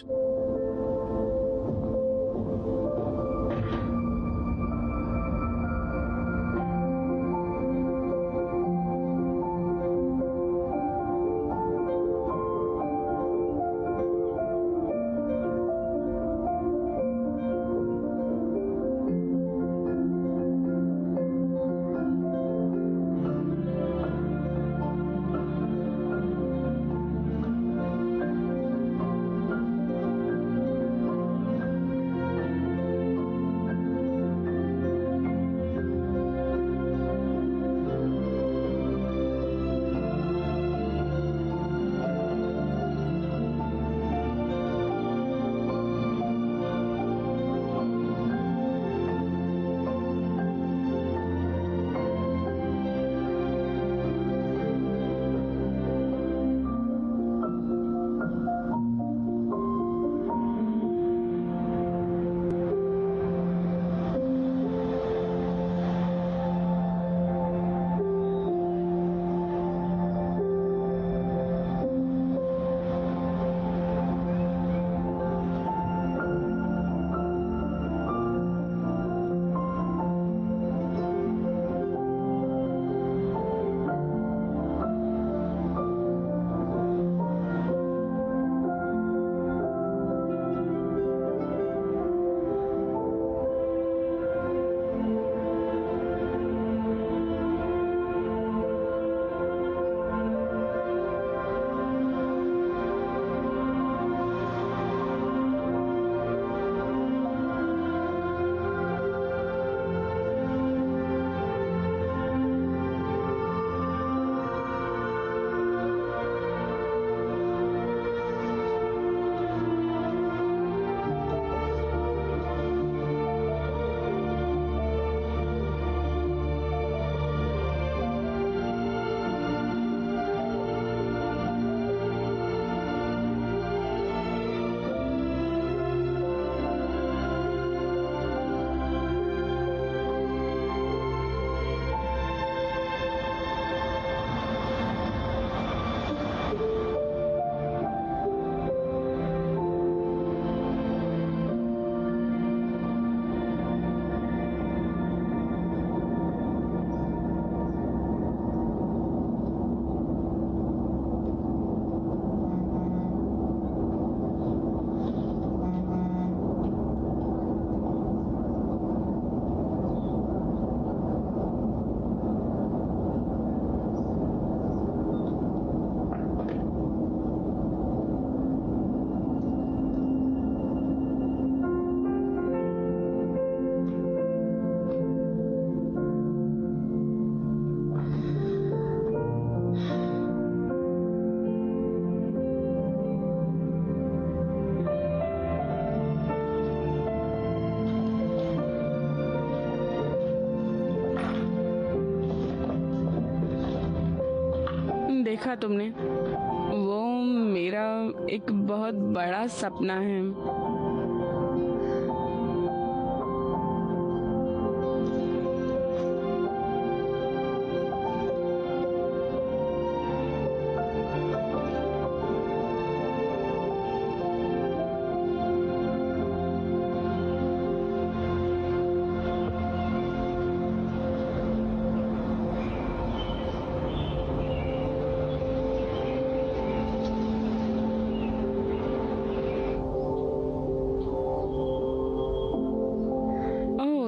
F: देखा तुमने, वो मेरा एक बहुत बड़ा सपना है।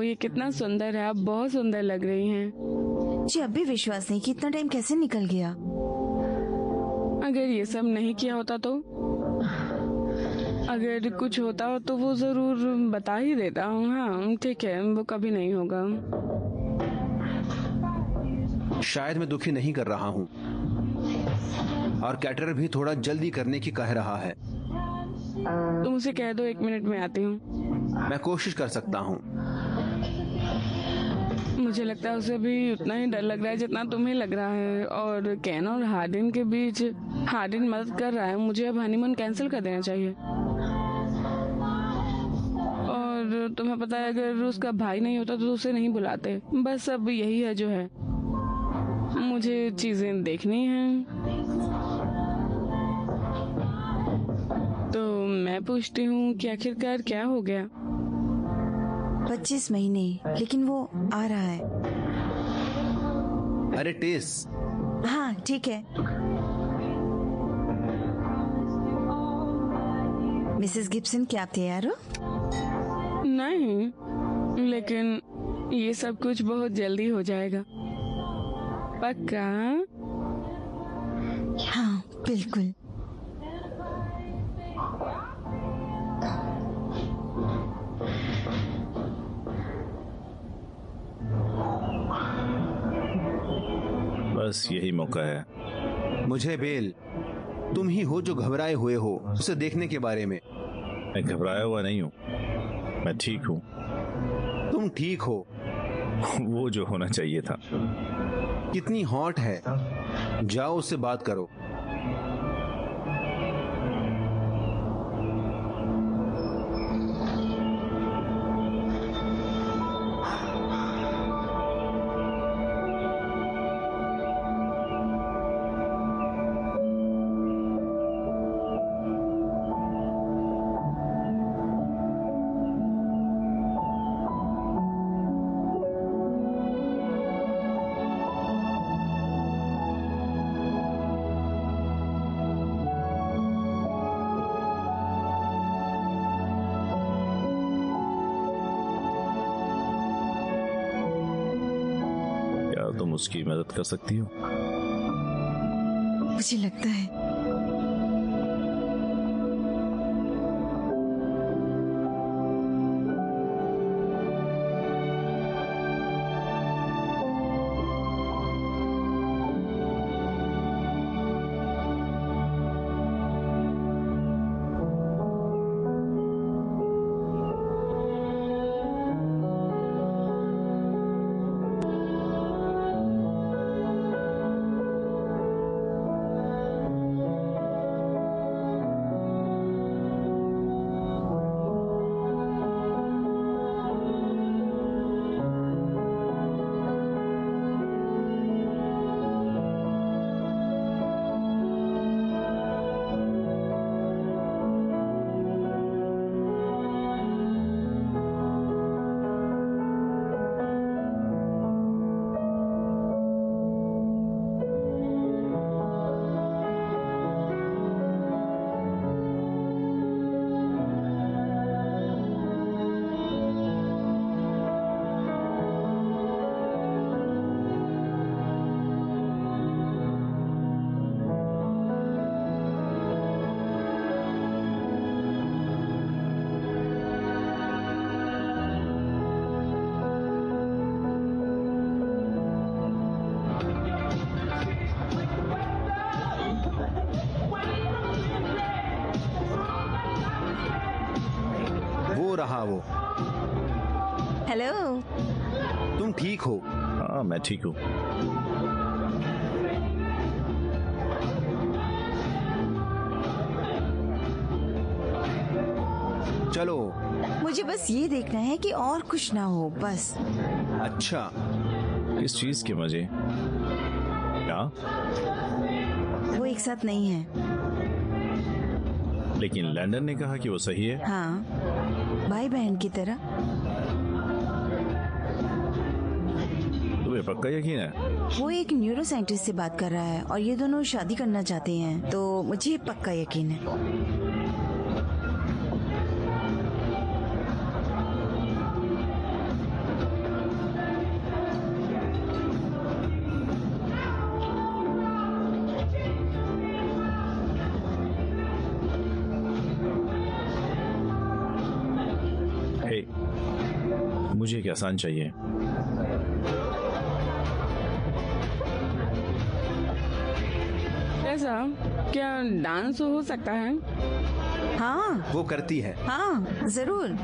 F: ये कितना सुंदर है, आप बहुत सुंदर लग रही हैं।
E: जी अब भी विश्वास नहीं कि इतना टाइम कैसे निकल गया।
F: अगर ये सब नहीं किया होता तो, अगर कुछ होता हो तो वो जरूर बता ही देता हूँ। हाँ ठीक है, वो कभी नहीं होगा।
D: शायद मैं दुखी नहीं कर रहा हूँ, और कैटरर भी थोड़ा जल्दी करने की कह रहा है।
F: तुम उसे कह दो 1 मिनट में आती हूँ।
D: मैं कोशिश कर सकता हूँ।
F: मुझे लगता है उसे भी उतना ही डर लग रहा है जितना तुम्हें लग रहा है, और केन और हार्डिन के बीच हार्डिन मदद कर रहा है। मुझे अब हनीमून कैंसिल कर देना चाहिए। और तुम्हें पता है अगर उसका भाई नहीं होता तो उसे नहीं बुलाते। बस अब यही है जो है। मुझे चीजें देखनी हैं। तो मैं पूछती हूँ कि आखिरकार क्या हो गया?
E: 25 महीने, लेकिन वो आ रहा है।
D: अरे टेस।
E: हाँ ठीक है। मिसेस गिब्सन, क्या आप तैयार हो?
F: नहीं, लेकिन ये सब कुछ बहुत जल्दी हो जाएगा। पक्का?
E: हाँ बिल्कुल।
C: बस यही मौका है।
D: मुझे बेल, तुम ही हो जो घबराए हुए हो उसे देखने के बारे में।
C: मैं घबराया हुआ नहीं हूँ, मैं ठीक हूँ।
D: तुम ठीक हो।
C: वो जो होना चाहिए था।
D: कितनी हॉट है, जाओ उससे बात करो।
C: तुम उसकी मदद कर सकती हो?
E: मुझे लगता है
D: वो।
E: हेलो।
D: तुम ठीक हो?
C: हाँ मैं ठीक हूँ।
D: चलो।
E: मुझे बस ये देखना है कि और कुछ ना हो, बस।
D: अच्छा।
C: इस चीज के मजे? क्या?
E: वो एक साथ नहीं है।
C: लेकिन लैंडन ने कहा कि वो सही है।
E: हाँ, भाई बहन की तरह।
C: तुम्हें पक्का यकीन है?
E: वो एक न्यूरो साइंटिस्ट से बात कर रहा है और ये दोनों शादी करना चाहते हैं, तो मुझे पक्का यकीन है।
C: मुझे एक आसान चाहिए।
F: तेरेसा, क्या डांस हो सकता है?
E: हाँ
D: वो करती है।
E: हाँ जरूर।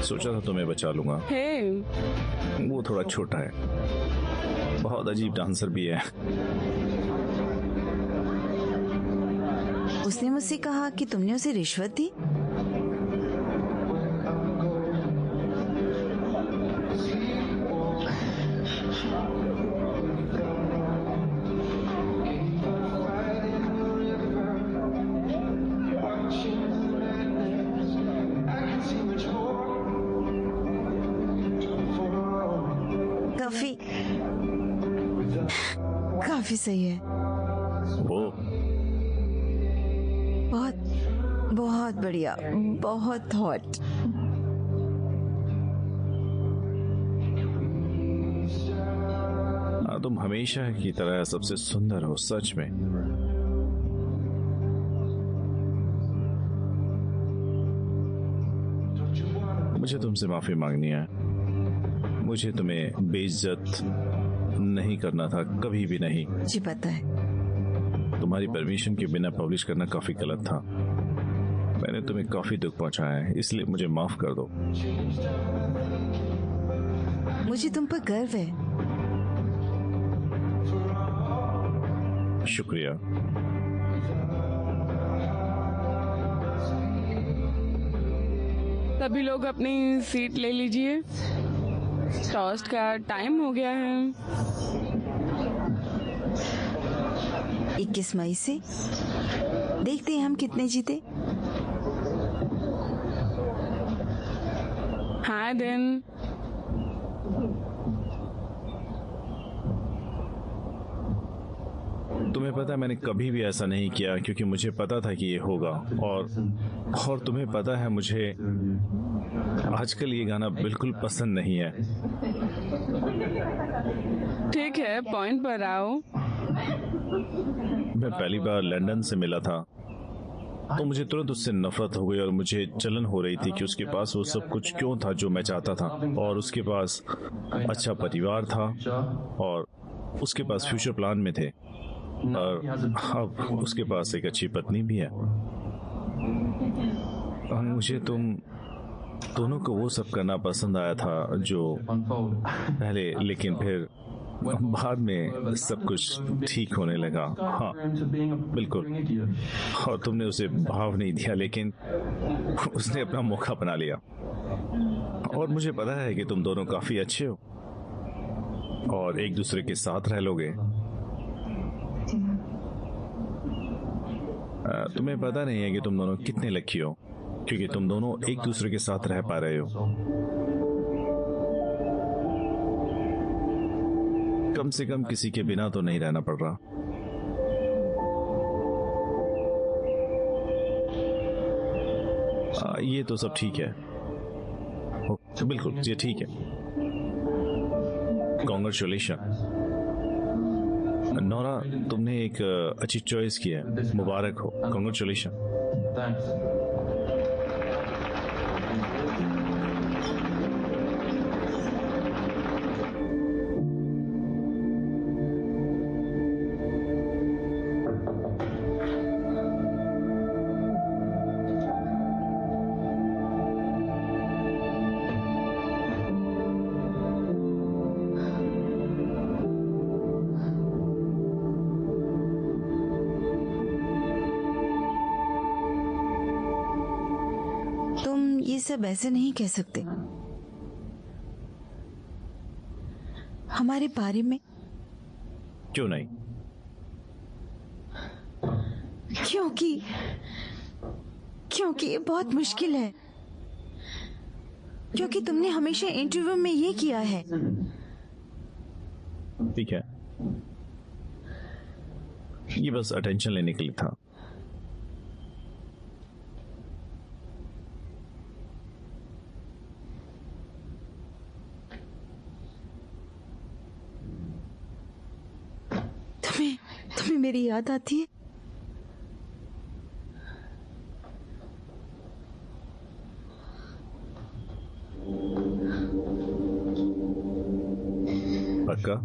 C: सोचा था तुम्हें बचा लूंगा।
F: हे,
C: वो थोड़ा छोटा है, बहुत अजीब डांसर भी है।
E: उसने मुझसे कहा कि तुमने उसे रिश्वत दी। काफी काफी सही है।
C: वो
E: बहुत बहुत बढ़िया, बहुत हॉट।
C: तुम हमेशा की तरह सबसे सुंदर हो, सच में। मुझे तुमसे माफी मांगनी है। मुझे तुम्हें बेइज्जत नहीं करना था, कभी भी नहीं।
E: मुझे पता है।
C: तुम्हारी परमिशन के बिना पब्लिश करना काफी गलत था। मैंने तुम्हें काफी दुख पहुंचाया है, इसलिए मुझे माफ कर दो।
E: मुझे तुम पर गर्व है।
C: शुक्रिया।
F: सभी लोग अपनी सीट ले लीजिए, टॉस्ट का टाइम हो गया है।
E: 21 मई से देखते हैं हम कितने जीते।
F: हाय दिन।
C: तुम्हें पता है मैंने कभी भी ऐसा नहीं किया, क्योंकि मुझे पता था कि ये होगा। और तुम्हें पता है मुझे आजकल ये गाना बिल्कुल पसंद नहीं है।
F: ठीक है, पॉइंट पर आओ।
C: मैं पहली बार लंदन से मिला था तो मुझे तुरंत उससे नफरत हो गई और मुझे जलन हो रही थी कि उसके पास वो सब कुछ क्यों था जो मैं चाहता था। और उसके पास अच्छा परिवार था और उसके पास फ्यूचर प्लान में थे, और अब उसके पास एक अच्छी पत्नी भी है। और मुझे तुम दोनों को वो सब करना पसंद आया था जो पहले, लेकिन फिर बाद में सब कुछ ठीक होने लगा। हाँ बिल्कुल। और तुमने उसे भाव नहीं दिया, लेकिन उसने अपना मौका बना लिया। और मुझे पता है कि तुम दोनों काफी अच्छे हो और एक दूसरे के साथ रह लोगे। तुम्हें पता नहीं है कि तुम दोनों कितने लकी हो, क्योंकि तुम दोनों एक दूसरे के साथ रह पा रहे हो। कम से कम किसी के बिना तो नहीं रहना पड़ रहा। ये तो सब ठीक है। बिल्कुल ये ठीक है। कॉन्ग्रेचुलेशन नोरा, तुमने एक अच्छी चॉइस की है। मुबारक हो। कॉन्ग्रेचुलेशन।
E: सब ऐसे नहीं कह सकते। हमारे बारे में
C: क्यों नहीं?
E: क्योंकि ये बहुत मुश्किल है। क्योंकि तुमने हमेशा इंटरव्यू में ये किया है।
C: ठीक है, ये बस अटेंशन लेने के लिए था।
E: मेरी याद आती है?
C: पक्का?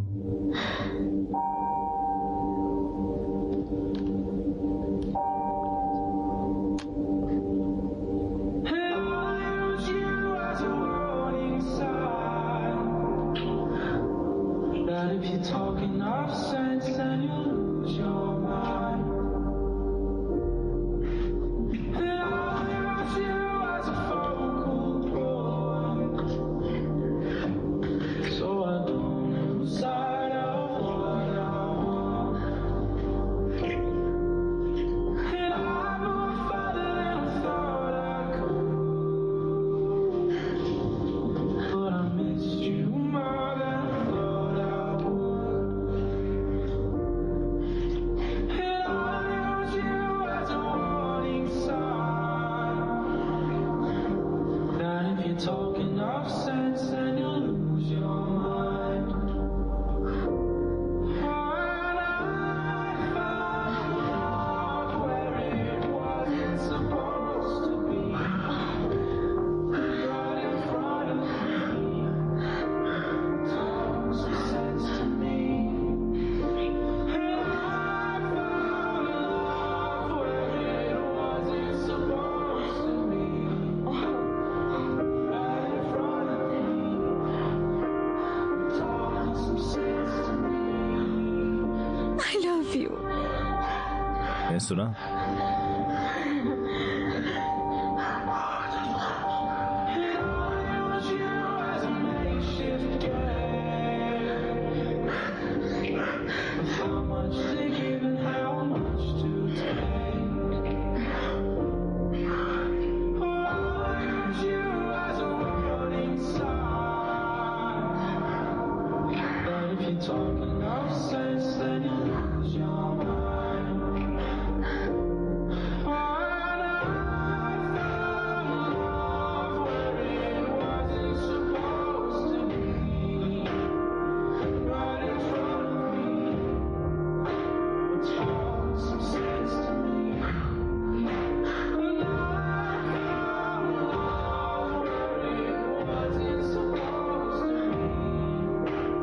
C: सुना?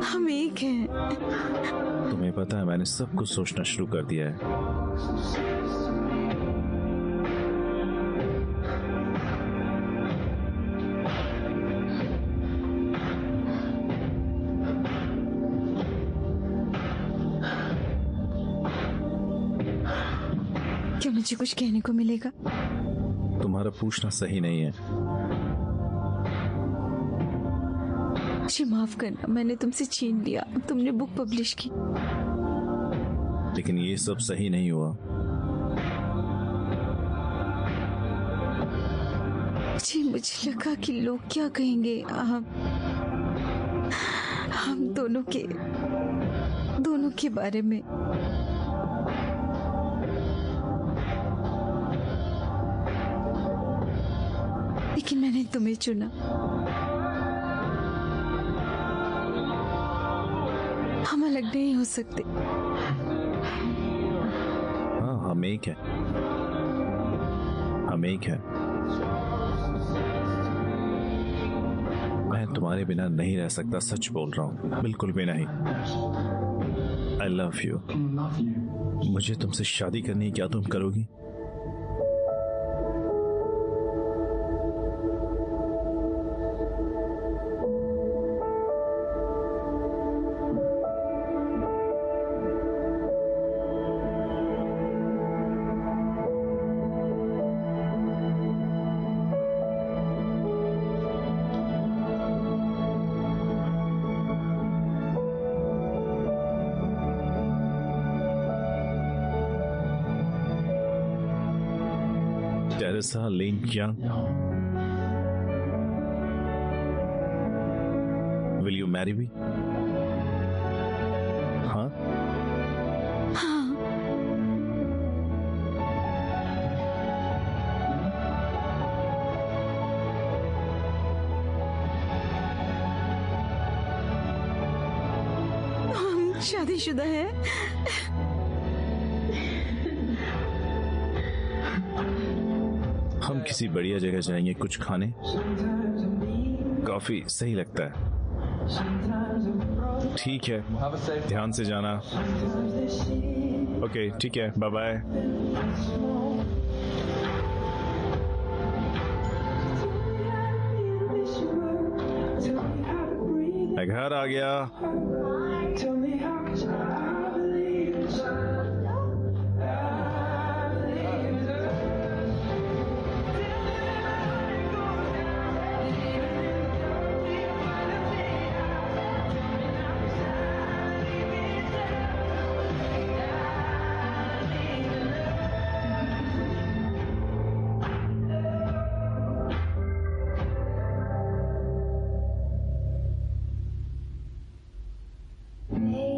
E: हम एक हैं।
C: तुम्हें पता है मैंने सब कुछ सोचना शुरू कर दिया है।
E: क्या मुझे कुछ कहने को मिलेगा?
C: तुम्हारा पूछना सही नहीं है।
E: मुझे माफ करना, मैंने तुमसे छीन लिया। तुमने बुक पब्लिश की,
C: लेकिन ये सब सही नहीं हुआ।
E: मुझे लगा कि लोग क्या कहेंगे। हम दोनों के बारे में। लेकिन मैंने तुम्हें चुना। हम अलग नहीं हो सकते।
C: हाँ, हम एक है। हम एक है। मैं तुम्हारे बिना नहीं रह सकता, सच बोल रहा हूँ, बिल्कुल भी नहीं। I love you. मुझे तुमसे शादी करनी है, क्या तुम करोगी? Teresa Lin Yang, will you marry me? हाँ?
E: हम शादीशुदा हैं।
C: किसी बढ़िया जगह जाएंगे कुछ खाने। काफी सही लगता है। ठीक है, ध्यान से जाना। ओके ठीक है, बाय बाय। मैं घर आ गया।
J: Hey.